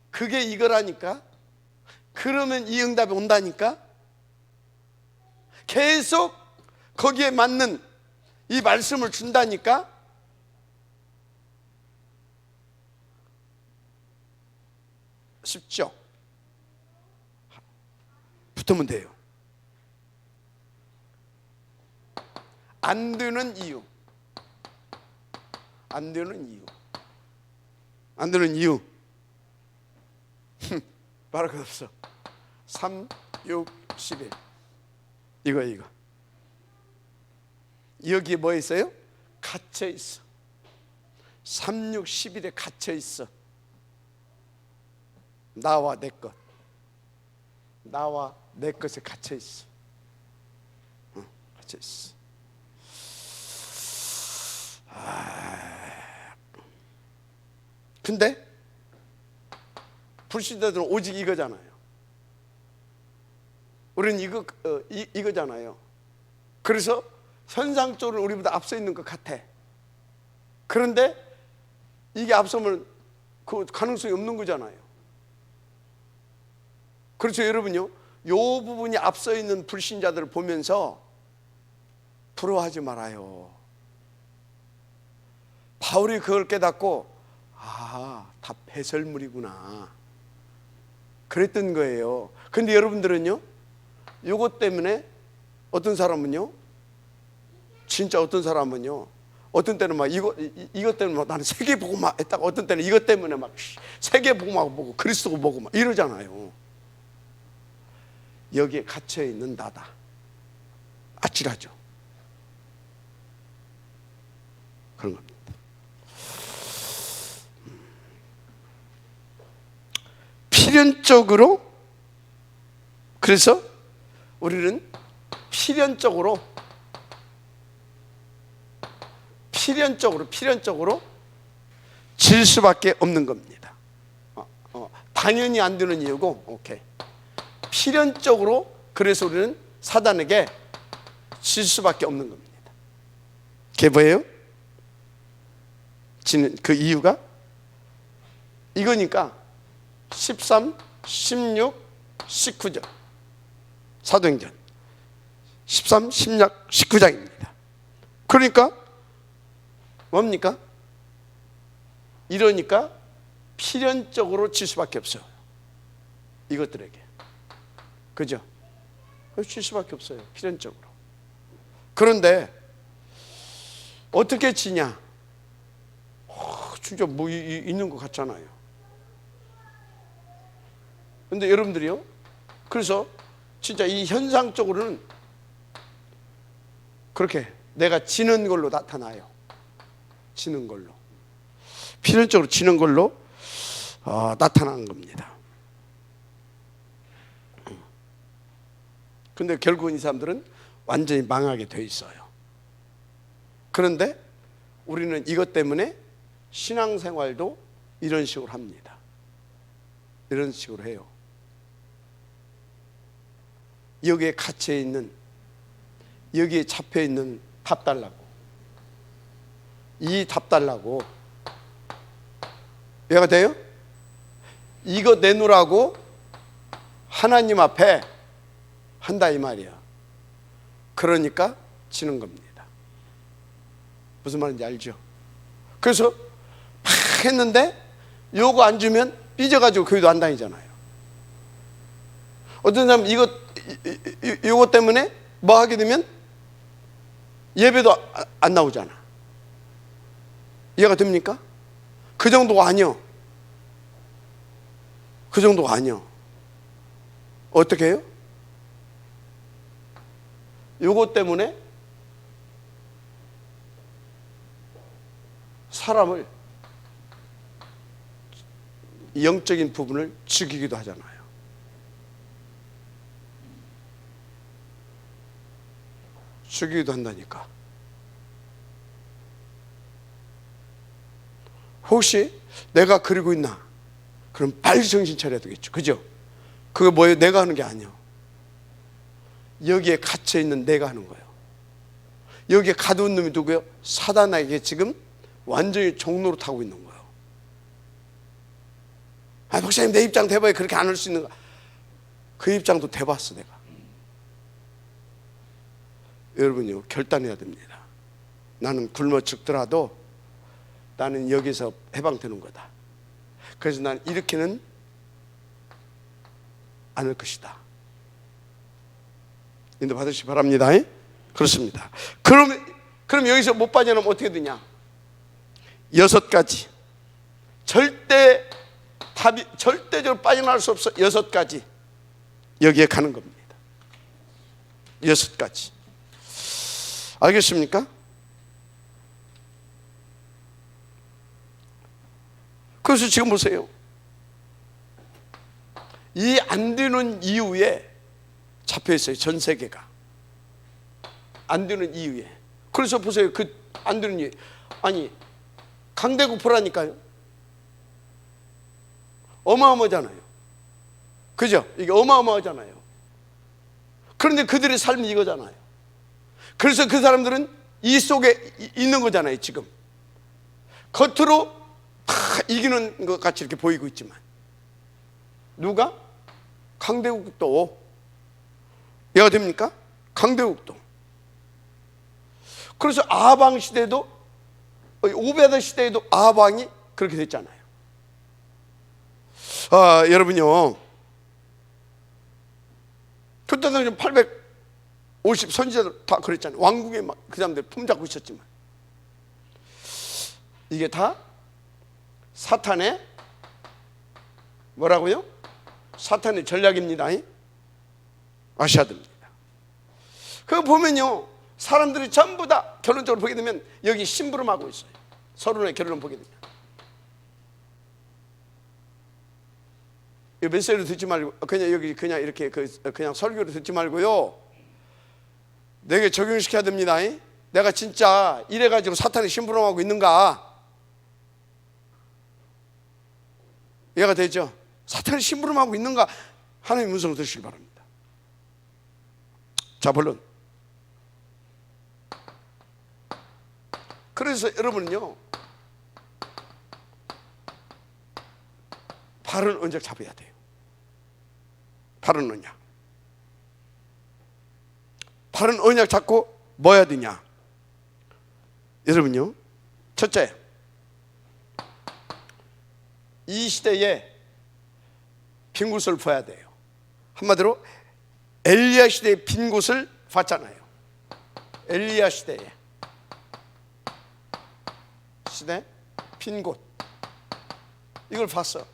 그게 이거라니까. 그러면 이 응답이 온다니까. 계속 거기에 맞는 이 말씀을 준다니까. 쉽죠? 붙으면 돼요. 안 되는 이유, 안 되는 이유, 안 되는 이유 말할 것 없어. 3, 6, 11 이거 여기에 뭐 있어요? 갇혀 있어. 3, 6, 11에 갇혀 있어. 나와 내 것, 나와 내 것에 갇혀 있어. 갇혀 있어. 근데 불신자들은 오직 이거잖아요. 우리는 이거잖아요. 그래서 선상적으로 우리보다 앞서 있는 것 같아. 그런데 이게 앞서면 그 가능성이 없는 거잖아요. 그렇죠, 여러분요. 이 부분이 앞서 있는 불신자들을 보면서 부러워하지 말아요. 바울이 그걸 깨닫고, 다 배설물이구나, 그랬던 거예요. 근데 여러분들은요, 이것 때문에 어떤 사람은요, 진짜 어떤 사람은요, 어떤 때는 막 이것 때문에 막 나는 세계복음화 했다가, 어떤 때는 이것 때문에 막 세계복음화 보고 그리스도 보고 막 이러잖아요. 여기에 갇혀 있는 나다. 아찔하죠. 그런 겁니다. 필연적으로, 그래서 우리는 필연적으로 질 수밖에 없는 겁니다. 당연히 안 되는 이유고, 오케이. 필연적으로, 그래서 우리는 사단에게 질 수밖에 없는 겁니다. 그게 뭐예요? 지는 그 이유가 이거니까 13, 16, 19절 사도행전 13, 16, 19장입니다. 그러니까 뭡니까? 이러니까 필연적으로 질 수밖에 없어요. 이것들에게. 그죠? 질 수밖에 없어요. 필연적으로. 그런데 어떻게 지냐? 진짜 뭐 있는 것 같잖아요. 근데 여러분들이요, 그래서 진짜 이 현상적으로는 그렇게 내가 지는 걸로 나타나요. 지는 걸로, 필연적으로 지는 걸로 나타나는 겁니다. 근데 결국은 이 사람들은 완전히 망하게 돼 있어요. 그런데 우리는 이것 때문에 신앙생활도 이런 식으로 합니다. 이런 식으로 해요. 여기에 갇혀 있는, 여기에 잡혀 있는 답 달라고, 이 답 달라고. 이해가 돼요? 이거 내놓으라고 하나님 앞에 한다 이 말이야. 그러니까 지는 겁니다. 무슨 말인지 알죠? 그래서 막 했는데 요거 안 주면 삐져가지고 교회도 안 다니잖아요. 어떤 사람 이거 때문에 뭐 하게 되면 예배도 안 나오잖아. 이해가 됩니까? 그 정도가 아니요. 그 정도가 아니요. 어떻게 해요? 요거 때문에 사람을, 영적인 부분을 죽이기도 하잖아요. 죽이기도 한다니까. 혹시 내가 그러고 있나? 그럼 빨리 정신 차려야 되겠죠. 그죠? 그거 뭐예요? 내가 하는 게 아니에요. 여기에 갇혀 있는 내가 하는 거예요. 여기에 가두은 놈이 누구예요? 사단에게 지금 완전히 종로로 타고 있는 거예요. 아, 목사님 내 입장 대봐야 그렇게 안 할 수 있는가? 그 입장도 대봤어 내가. 여러분요, 결단해야 됩니다. 나는 굶어 죽더라도 나는 여기서 해방되는 거다. 그래서 난 이렇게는 않을 것이다. 인도 받으시기 바랍니다. 그렇습니다. 그럼 여기서 못 빠져나오면 어떻게 되냐? 6가지. 절대적으로 빠져나올 수 없어. 6가지. 여기에 가는 겁니다. 6가지. 알겠습니까? 그래서 지금 보세요. 이 안 되는 이유에 잡혀 있어요. 전 세계가. 안 되는 이유에. 그래서 보세요. 그 안 되는 이유. 아니, 강대국포라니까요. 어마어마하잖아요. 그죠? 이게 어마어마하잖아요. 그런데 그들의 삶이 이거잖아요. 그래서 그 사람들은 이 속에 있는 거잖아요. 지금 겉으로 다 이기는 것 같이 이렇게 보이고 있지만 누가? 강대국도. 이해가 됩니까? 강대국도. 그래서 아방 시대도, 오베드 시대에도 아방이 그렇게 됐잖아요. 여러분요, 그때 당시 850 선지자들 다 그랬잖아요. 왕궁에 막 그 사람들 품잡고 있었지만 이게 다 사탄의 뭐라고요? 사탄의 전략입니다. 아셔야 됩니다. 그거 보면요, 사람들이 전부 다 결론적으로 보게 되면 여기 심부름하고 있어요. 서로의 결론을 보게 되면 이 메시지로 듣지 말고 그냥 여기 그냥 이렇게 그냥 설교로 듣지 말고요. 내게 적용시켜야 됩니다. 내가 진짜 이래가지고 사탄이 심부름하고 있는가? 이해가 되죠? 사탄이 심부름하고 있는가? 하나님의 음성을 들으시기 바랍니다. 자, 본론. 그래서 여러분은요, 바른 언약 잡아야 돼요. 바른 언약. 바른 언약 잡고 뭐 해야 되냐? 여러분요, 첫째, 이 시대에 빈 곳을 봐야 돼요. 한마디로 엘리야 시대의 빈 곳을 봤잖아요. 엘리야 시대 빈 곳, 이걸 봤어.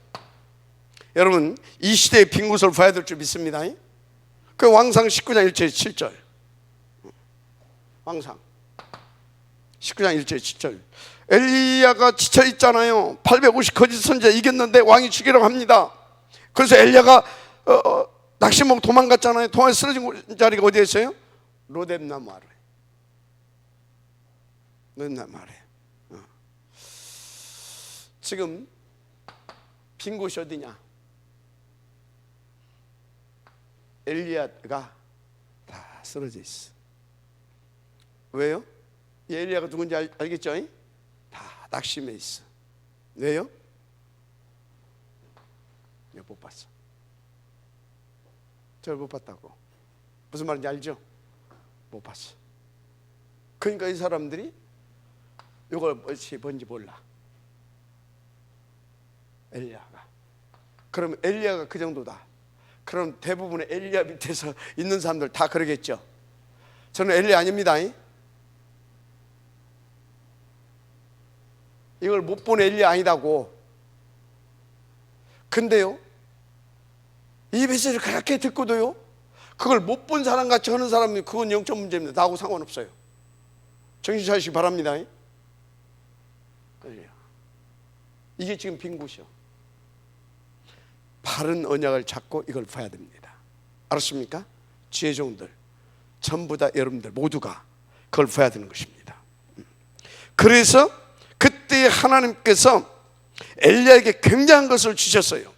여러분, 이 시대의 빈 곳을 봐야 될 줄 믿습니다. 그 왕상 19장 1절 7절, 왕상 19장 1절 7절. 엘리야가 지쳐 있잖아요. 850 거짓 선지자 이겼는데 왕이 죽이라고 합니다. 그래서 엘리야가 낚시목 도망갔잖아요. 도망에 쓰러진 자리가 어디에 있어요? 로뎀나무 아래. 로뎀나무 아래. 지금 빈 곳이 어디냐? 엘리야가 다 쓰러져 있어. 왜요? 이 엘리야가 누군지 알겠죠? 다 낙심해 있어. 왜요? 못 봤어. 저를 못 봤다고. 무슨 말인지 알죠? 못 봤어. 그러니까 이 사람들이 이걸 뭔지 몰라. 엘리야가. 그럼 엘리야가 그 정도다. 그럼 대부분의 엘리야 밑에서 있는 사람들 다 그러겠죠. 저는 엘리야 아닙니다. 이걸 못 본 엘리야 아니다고. 근데요, 이 메시지를 그렇게 듣고도요, 그걸 못 본 사람 같이 하는 사람이, 그건 영적 문제입니다. 나하고 상관없어요. 정신 차리시기 바랍니다. 이게 지금 빈 곳이요. 바른 언약을 잡고 이걸 봐야 됩니다. 알았습니까? 지혜종들 전부 다 여러분들 모두가 그걸 봐야 되는 것입니다. 그래서 그때 하나님께서 엘리야에게 굉장한 것을 주셨어요.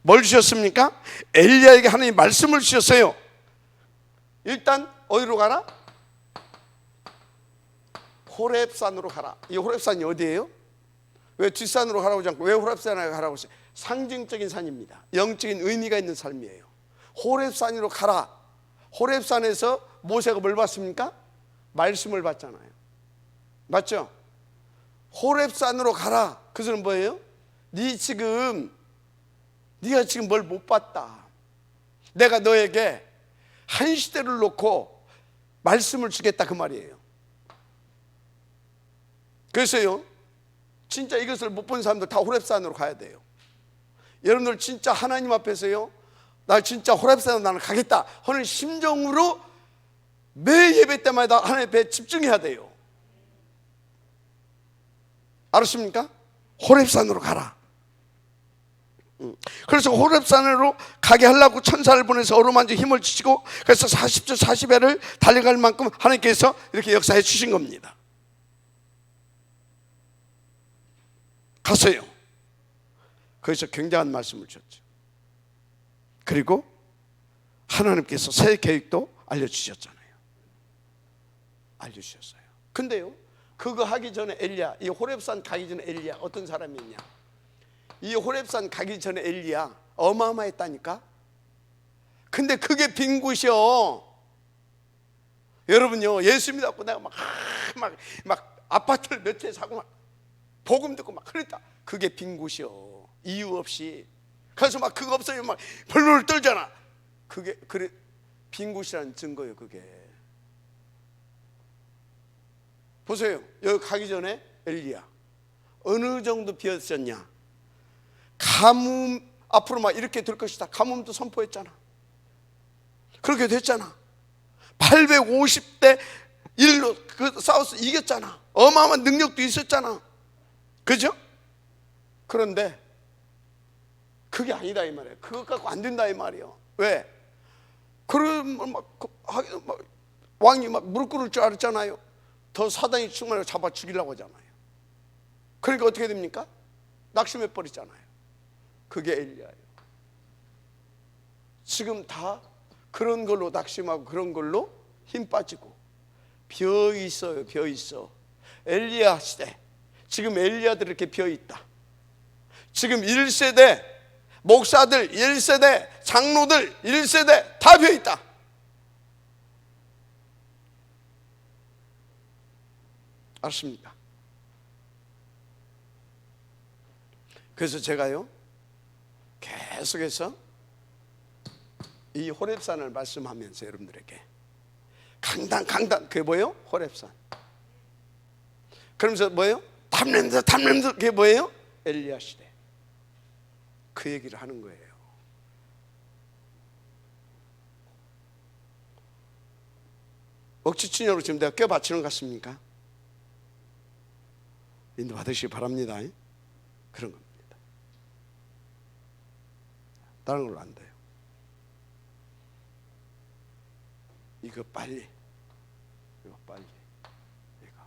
뭘 주셨습니까? 엘리야에게 하나님 말씀을 주셨어요. 일단 어디로 가라? 호렙산으로 가라. 이 호렙산이 어디예요? 왜 뒷산으로 가라고 하지 않고 왜 호렙산으로 가라고 했어요? 상징적인 산입니다. 영적인 의미가 있는 삶이에요. 호렙산으로 가라. 호렙산에서 모세가 뭘 받습니까? 말씀을 받잖아요. 맞죠? 호렙산으로 가라. 그 소리는 뭐예요? 네가 지금 뭘 못 봤다. 내가 너에게 한 시대를 놓고 말씀을 주겠다, 그 말이에요. 그래서요, 진짜 이것을 못 본 사람들 다 호렙산으로 가야 돼요. 여러분들 진짜 하나님 앞에서요, 나 진짜 호렙산으로 나는 가겠다 하는 심정으로 매 예배 때마다 하나님 앞에 집중해야 돼요. 알았습니까? 호렙산으로 가라. 그래서 호렙산으로 가게 하려고 천사를 보내서 어루만지 힘을 주시고, 그래서 40주 40회를 달려갈 만큼 하나님께서 이렇게 역사해 주신 겁니다. 갔어요. 거기서 굉장한 말씀을 주셨죠. 그리고 하나님께서 새 계획도 알려주셨잖아요. 알려주셨어요. 근데요, 그거 하기 전에 엘리야, 이 호렙산 가기 전에 엘리야 어떤 사람이었냐? 이 호렙산 가기 전에 엘리야 어마어마했다니까. 근데 그게 빈 곳이요. 여러분요, 예수 믿었고 내가 막 아파트를 몇 채 사고 막 복음 듣고 막 그랬다. 그게 빈 곳이요. 이유 없이. 그래서 막 그거 없으면 막 벌벌 떨잖아. 그게 그래 빈 곳이라는 증거예요. 그게. 보세요. 여기 가기 전에 엘리야 어느 정도 비었었냐? 가뭄 앞으로 막 이렇게 될 것이다. 가뭄도 선포했잖아. 그렇게 됐잖아. 850대 1로 그 싸워서 이겼잖아. 어마어마한 능력도 있었잖아. 그죠? 그런데 그게 아니다 이 말이에요. 그것 갖고 안 된다 이 말이에요. 왜? 그러면 막 왕이 막 무릎 꿇을 줄 알았잖아요. 더 사단이 정말 잡아 죽이려고 하잖아요. 그러니까 어떻게 됩니까? 낙심해 버리잖아요. 그게 엘리야예요. 지금 다 그런 걸로 낙심하고 그런 걸로 힘 빠지고 비어 있어요. 비어 있어. 엘리야 시대, 지금 엘리야들 이렇게 비어 있다. 지금 1세대 목사들, 1세대 장로들, 1세대 다 비어 있다. 알았습니까? 그래서 제가요 계속해서 이 호렙산을 말씀하면서 여러분들에게 강단 그게 뭐예요? 호렙산. 그러면서 뭐예요? 탐냄새 그게 뭐예요? 엘리야 시대. 그 얘기를 하는 거예요. 억지춘여로 지금 내가 껴받치는 것 같습니까? 인도 받으시기 바랍니다. 그런 겁니다. 다른 걸로 안 돼요. 이거 빨리, 이거 빨리, 이거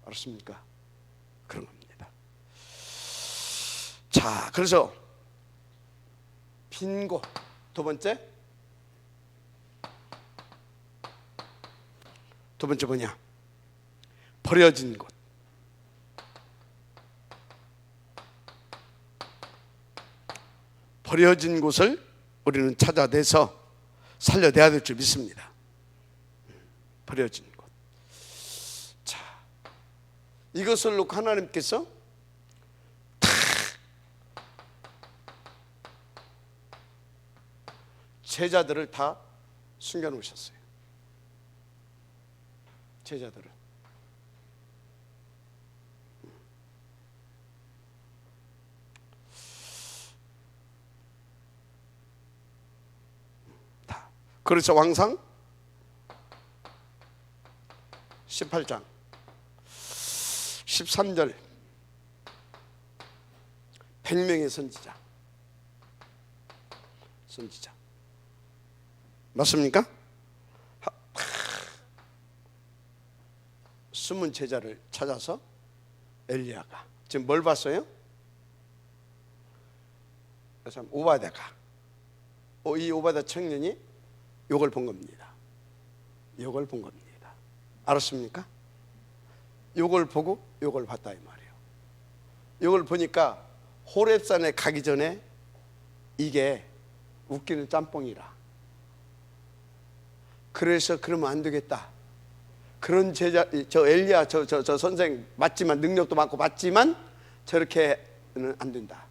알았습니까? 그런 겁니다. 자, 그래서 빈 곳 두 번째 뭐냐? 버려진 곳. 버려진 곳을 우리는 찾아내서 살려내야 될 줄 믿습니다. 버려진 곳. 자, 이것을 놓고 하나님께서 제자들을 다 숨겨놓으셨어요. 제자들을. 다. 그래서 왕상 18장 13절 100명의 선지자 맞습니까? 숨은 제자를 찾아서 엘리야가 지금 뭘 봤어요? 오바댜가 이 오바댜 청년이 요걸 본 겁니다. 요걸 본 겁니다. 알았습니까? 요걸 보고 요걸 봤다 이 말이에요. 요걸 보니까 호렙산에 가기 전에 이게 웃기는 짬뽕이라. 그래서 그러면 안 되겠다. 그런 제자, 저 엘리야 저 선생 맞지만 능력도 많고 맞지만 저렇게는 안 된다.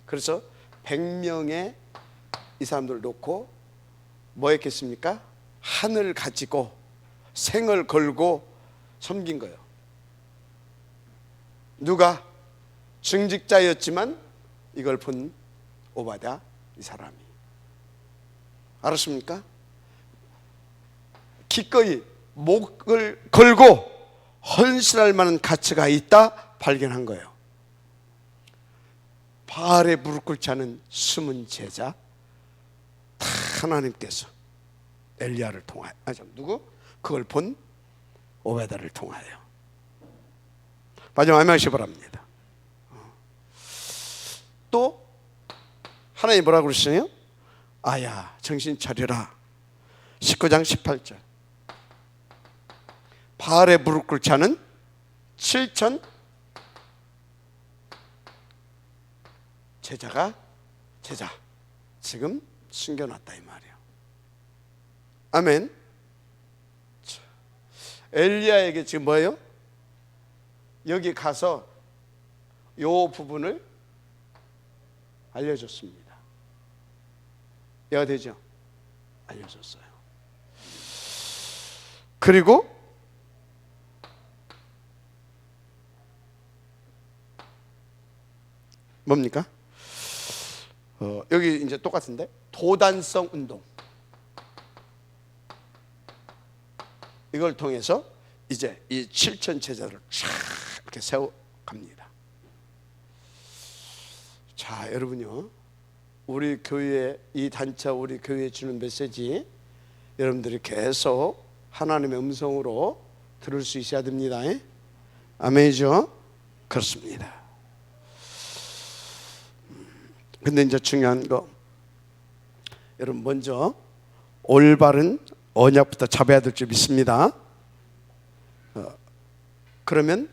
그래서 100명의 이 사람들을 놓고 뭐 했겠습니까? 한을 가지고 생을 걸고 섬긴 거예요. 누가? 중직자였지만 이걸 본 오바댜 이 사람이. 알았습니까? 기꺼이 목을 걸고 헌신할 만한 가치가 있다 발견한 거예요. 바알에 무릎 꿇지 않은 숨은 제자 다 하나님께서 엘리야를 통하여 누구? 그걸 본 오베다를 통하여. 마지막 아멘하시기 바랍니다. 또 하나님 뭐라고 그러시나요? 아야 정신 차려라. 19장 18절 바알에 무릎 꿇지 않은 7천 제자 지금 숨겨놨다 이 말이에요. 아멘. 엘리야에게 지금 뭐예요? 여기 가서 요 부분을 알려줬습니다. 이해가 되죠? 알려줬어요. 그리고 뭡니까? 여기 이제 똑같은데 도단성 운동 이걸 통해서 이제 이 7천 제자를 쫙 이렇게 세워갑니다. 자, 여러분요, 우리 교회, 이 단체 우리 교회에 주는 메시지 여러분들이 계속 하나님의 음성으로 들을 수 있어야 됩니다. 아멘이죠? 그렇습니다. 근데 이제 중요한 거, 여러분 먼저 올바른 언약부터 잡아야 될 줄 믿습니다. 그러면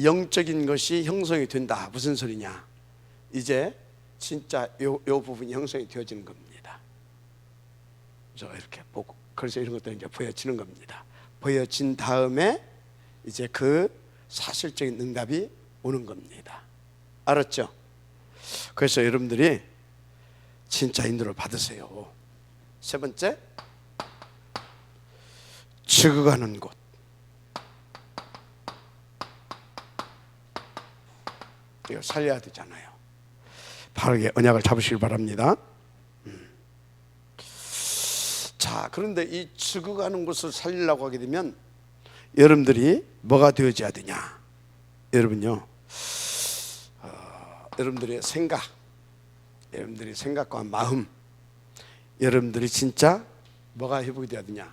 영적인 것이 형성이 된다. 무슨 소리냐? 이제 진짜 요 부분이 형성이 되어지는 겁니다. 그래서 이렇게 보고, 그래서 이런 것들이 이제 보여지는 겁니다. 보여진 다음에 이제 그 사실적인 응답이 오는 겁니다. 알았죠? 그래서 여러분들이 진짜 인도를 받으세요. 세 번째, 죽어가는 곳. 이거 살려야 되잖아요. 바르게 언약을 잡으시길 바랍니다. 자, 그런데 이 죽어가는 곳을 살리려고 하게 되면 여러분들이 뭐가 되어져야 되냐? 여러분요, 여러분들의 생각, 여러분들의 생각과 마음, 여러분들이 진짜 뭐가 회복이 되어야 되냐?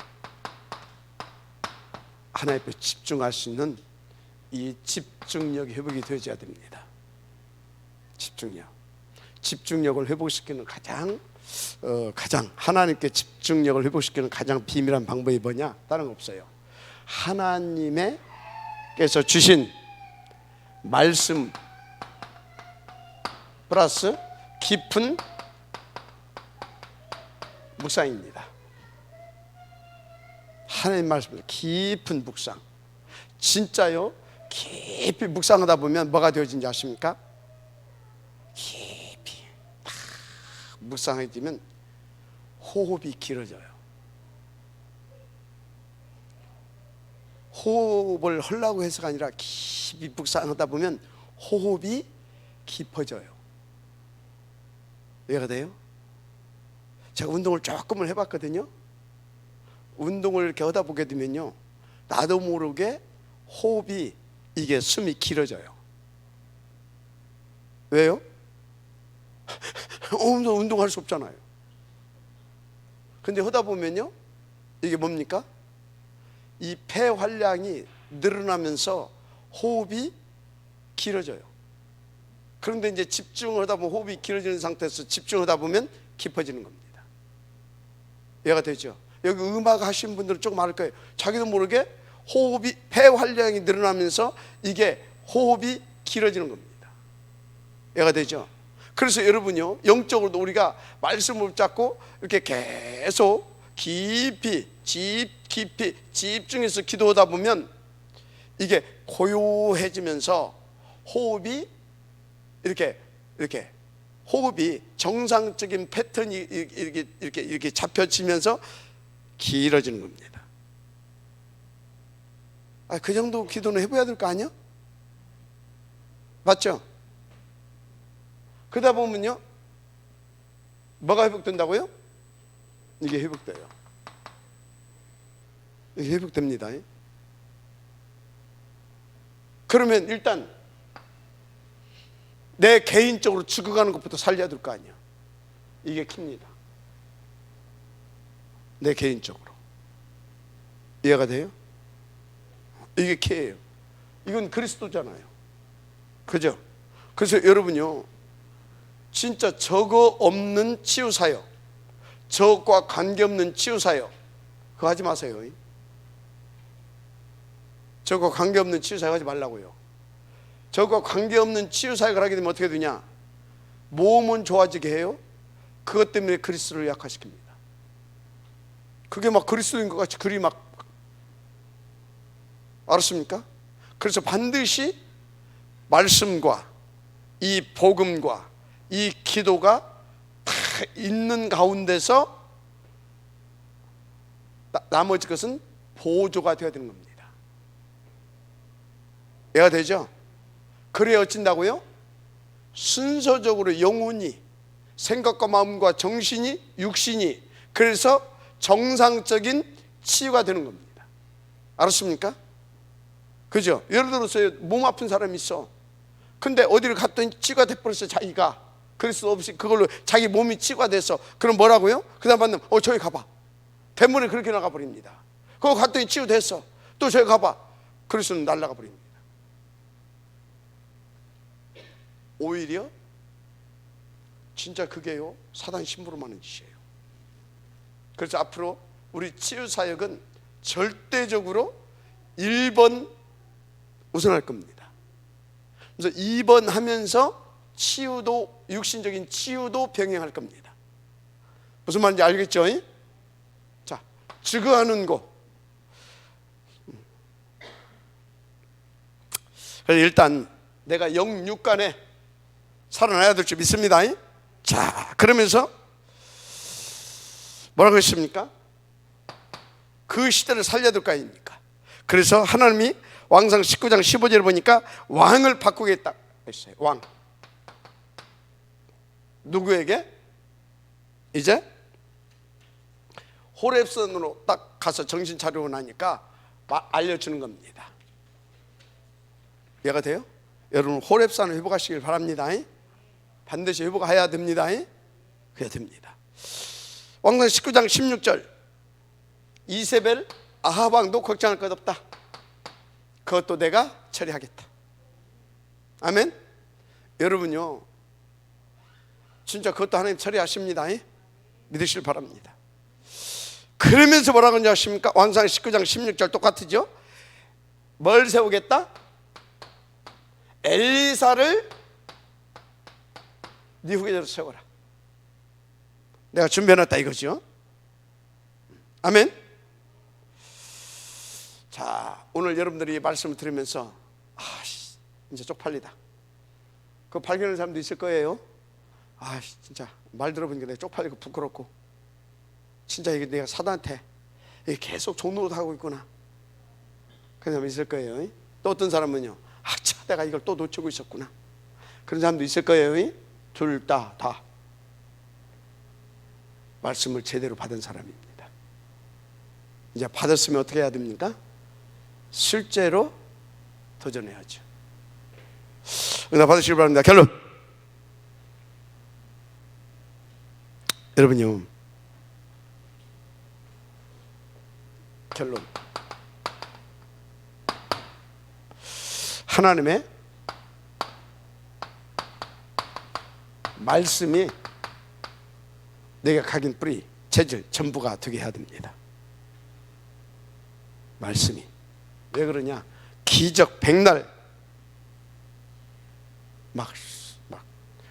하나님 앞에 집중할 수 있는 이 집중력이 회복이 되어져야 됩니다. 집중력을 회복시키는 가장 하나님께 집중력을 회복시키는 가장 비밀한 방법이 뭐냐? 다른 거 없어요. 하나님께서 주신 말씀 플러스 깊은 묵상입니다. 하나님 말씀 깊은 묵상. 진짜요, 깊이 묵상하다 보면 뭐가 되어진지 아십니까? 깊이 묵상하게 되면 호흡이 길어져요. 호흡을 하려고 해서가 아니라 깊이 묵상하다 보면 호흡이 깊어져요. 이해가 돼요? 제가 운동을 조금을 해봤거든요. 운동을 이렇게 하다 보게 되면요, 나도 모르게 호흡이, 이게 숨이 길어져요. 왜요? 운동할 수 없잖아요. 근데 하다 보면요, 이게 뭡니까? 이 폐 활량이 늘어나면서 호흡이 길어져요. 그런데 이제 집중을 하다 보면 호흡이 길어지는 상태에서 집중하다 보면 깊어지는 겁니다. 이해가 되죠? 여기 음악 하시는 분들은 조금 알 거예요. 자기도 모르게 호흡이, 폐 활량이 늘어나면서 이게 호흡이 길어지는 겁니다. 이해가 되죠? 그래서 여러분요, 영적으로도 우리가 말씀을 붙잡고 이렇게 계속 깊이 집중해서 기도하다 보면 이게 고요해지면서 호흡이 이렇게 호흡이 정상적인 패턴이 이렇게 잡혀지면서 길어지는 겁니다. 그 정도 기도는 해봐야 될 거 아니야? 맞죠? 그러다 보면요, 뭐가 회복된다고요? 이게 회복돼요. 이게 회복됩니다. 그러면 일단 내 개인적으로 죽어가는 것부터 살려야 될 거 아니야. 이게 킵니다. 내 개인적으로. 이해가 돼요? 이게 키예요. 이건 그리스도잖아요. 그죠? 그래서 여러분요, 진짜 저거 없는 치유사역, 저것과 관계없는 치유사역, 그거 하지 마세요. 저거 관계없는 치유사역 하지 말라고요. 저거 관계없는 치유사역을 하게 되면 어떻게 되냐? 몸은 좋아지게 해요. 그것 때문에 그리스도를 약화시킵니다. 그게 막 그리스도인 것 같이 그리 막, 알았습니까? 그래서 반드시 말씀과 이 복음과 이 기도가 다 있는 가운데서 나머지 것은 보조가 되어야 되는 겁니다. 이해가 되죠? 그래야 어쩐다고요? 순서적으로 영혼이, 생각과 마음과 정신이, 육신이, 그래서 정상적인 치유가 되는 겁니다. 알았습니까? 그죠? 예를 들어서 몸 아픈 사람이 있어. 근데 어디를 갔더니 치유가 돼버렸어. 자기가 그럴 수 없이 그걸로 자기 몸이 치유가 돼서 그럼 뭐라고요? 그 다음 받는 저기 가봐. 대문에 그렇게 나가버립니다. 그거 갔더니 치유됐어. 또 저기 가봐. 그리스도는 날아가 버립니다. 오히려 진짜 그게요 사단 심부름하는 짓이에요. 그래서 앞으로 우리 치유사역은 절대적으로 1번 우선할 겁니다. 그래서 2번 하면서 치유도, 육신적인 치유도 병행할 겁니다. 무슨 말인지 알겠죠? 자, 증거하는 거. 일단 내가 영육간에 살아나야 될 줄 믿습니다. 자, 그러면서 뭐라고 했습니까? 그 시대를 살려야 될 거 아닙니까? 그래서 하나님이 왕상 19장 15절을 보니까 왕을 바꾸겠다 했어요. 왕. 누구에게? 이제 호렙산으로 딱 가서 정신 차리고 나니까 알려주는 겁니다. 이해가 돼요? 여러분 호렙산을 회복하시길 바랍니다. 반드시 회복해야 됩니다. 그래야 됩니다. 왕상 19장 16절 이세벨 아합 왕도 걱정할 것 없다. 그것도 내가 처리하겠다. 아멘. 여러분요 진짜 그것도 하나님 처리하십니다. 믿으시길 바랍니다. 그러면서 뭐라고 하는지 아십니까? 왕상 19장 16절 똑같으죠? 뭘 세우겠다? 엘리사를 네 후계자로 세워라. 내가 준비해놨다 이거죠. 아멘. 자, 오늘 여러분들이 말씀을 들으면서 이제 쪽팔리다. 그거 발견하는 사람도 있을 거예요. 진짜 말 들어보니까 내가 쪽팔리고 부끄럽고 진짜 이게 내가 사단한테 이게 계속 종노릇 하고 있구나. 그런 사람 있을 거예요. 또 어떤 사람은요, 내가 이걸 또 놓치고 있었구나. 그런 사람도 있을 거예요. 둘 다 말씀을 제대로 받은 사람입니다. 이제 받았으면 어떻게 해야 됩니까? 실제로 도전해야죠. 은혜 받으시길 바랍니다. 결론. 여러분요, 결론. 하나님의 말씀이 내가 각인 뿌리, 재질, 전부가 되게 해야 됩니다. 말씀이. 왜 그러냐? 기적 백날 막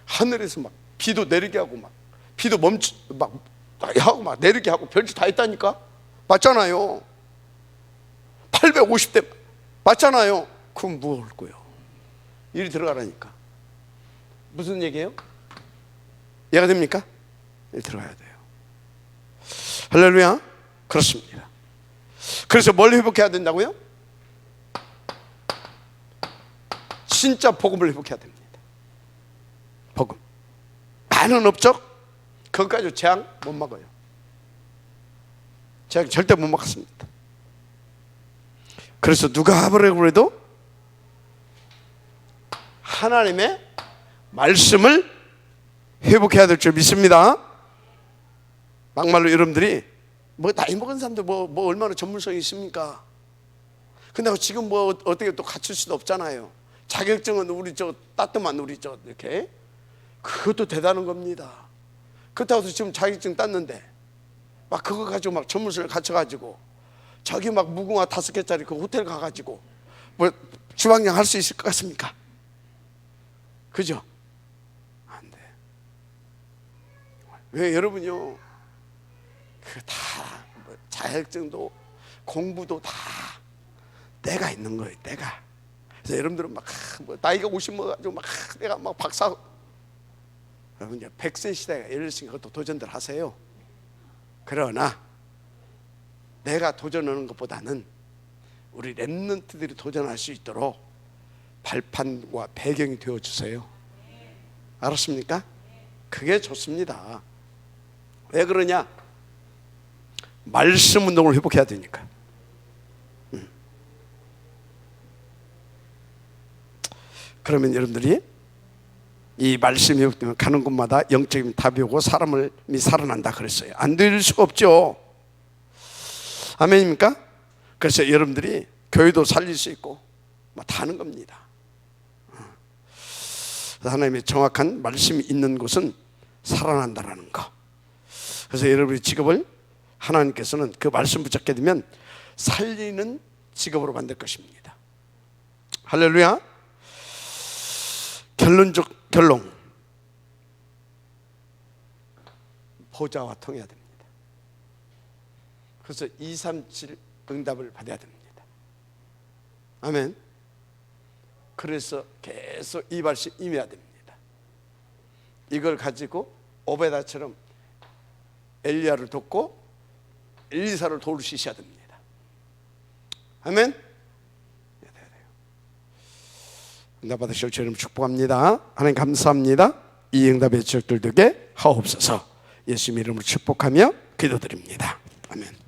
하늘에서 막 비도 내리게 하고 막 비도 하고 막 내리게 하고 별짓 다 했다니까. 맞잖아요. 850대 맞잖아요. 그럼 뭐 할 거예요? 일이 들어가라니까. 무슨 얘기예요? 이해가 됩니까? 일 들어가야 돼요. 할렐루야. 그렇습니다. 그래서 뭘 회복해야 된다고요? 진짜 복음을 회복해야 됩니다. 복음. 많은 업적 그것까지 재앙 못 막아요. 재앙 절대 못 막았습니다. 그래서 누가 하버라고 해도 하나님의 말씀을 회복해야 될 줄 믿습니다. 막말로 여러분들이 나이 먹은 사람들 얼마나 전문성이 있습니까? 근데 지금 어떻게 또 갖출 수도 없잖아요. 자격증은 우리 따뜻한 우리 이렇게 그것도 대단한 겁니다. 그렇다고 해서 지금 자격증 땄는데 막 그거 가지고 막 전문성을 갖춰가지고 저기 막 무궁화 5개짜리 그 호텔 가가지고 주방장 할 수 있을 것 같습니까? 그죠? 안 돼. 왜 여러분요? 그 다 자격증도 공부도 다 때가 있는 거예요. 때가. 그래서 여러분들은 막 나이가 50 먹어가지고 막 내가 막 박사. 여러분 이제 100세 시대가 열렸으니까 그것도 도전들 하세요. 그러나 내가 도전하는 것보다는 우리 렘넌트들이 도전할 수 있도록 발판과 배경이 되어주세요. 알았습니까? 그게 좋습니다. 왜 그러냐? 말씀 운동을 회복해야 되니까. 그러면 여러분들이 이 말씀이 없으면 가는 곳마다 영적인 답이 오고 사람이 살아난다 그랬어요. 안 될 수가 없죠. 아멘입니까? 그래서 여러분들이 교회도 살릴 수 있고 다 하는 겁니다. 하나님의 정확한 말씀이 있는 곳은 살아난다라는 거. 그래서 여러분의 직업을 하나님께서는 그 말씀 붙잡게 되면 살리는 직업으로 만들 것입니다. 할렐루야. 결론 보좌와 통해야 됩니다. 그래서 237 응답을 받아야 됩니다. 아멘. 그래서 계속 이 말씀 임해야 됩니다. 이걸 가지고 오베다처럼 엘리야를 돕고 엘리사를 도울 수 있어야 됩니다. 아멘. 응답 받으실 주 여러분 축복합니다. 하나님 감사합니다. 이 응답의 지역들 되게 하옵소서. 예수님 이름으로 축복하며 기도드립니다. 아멘.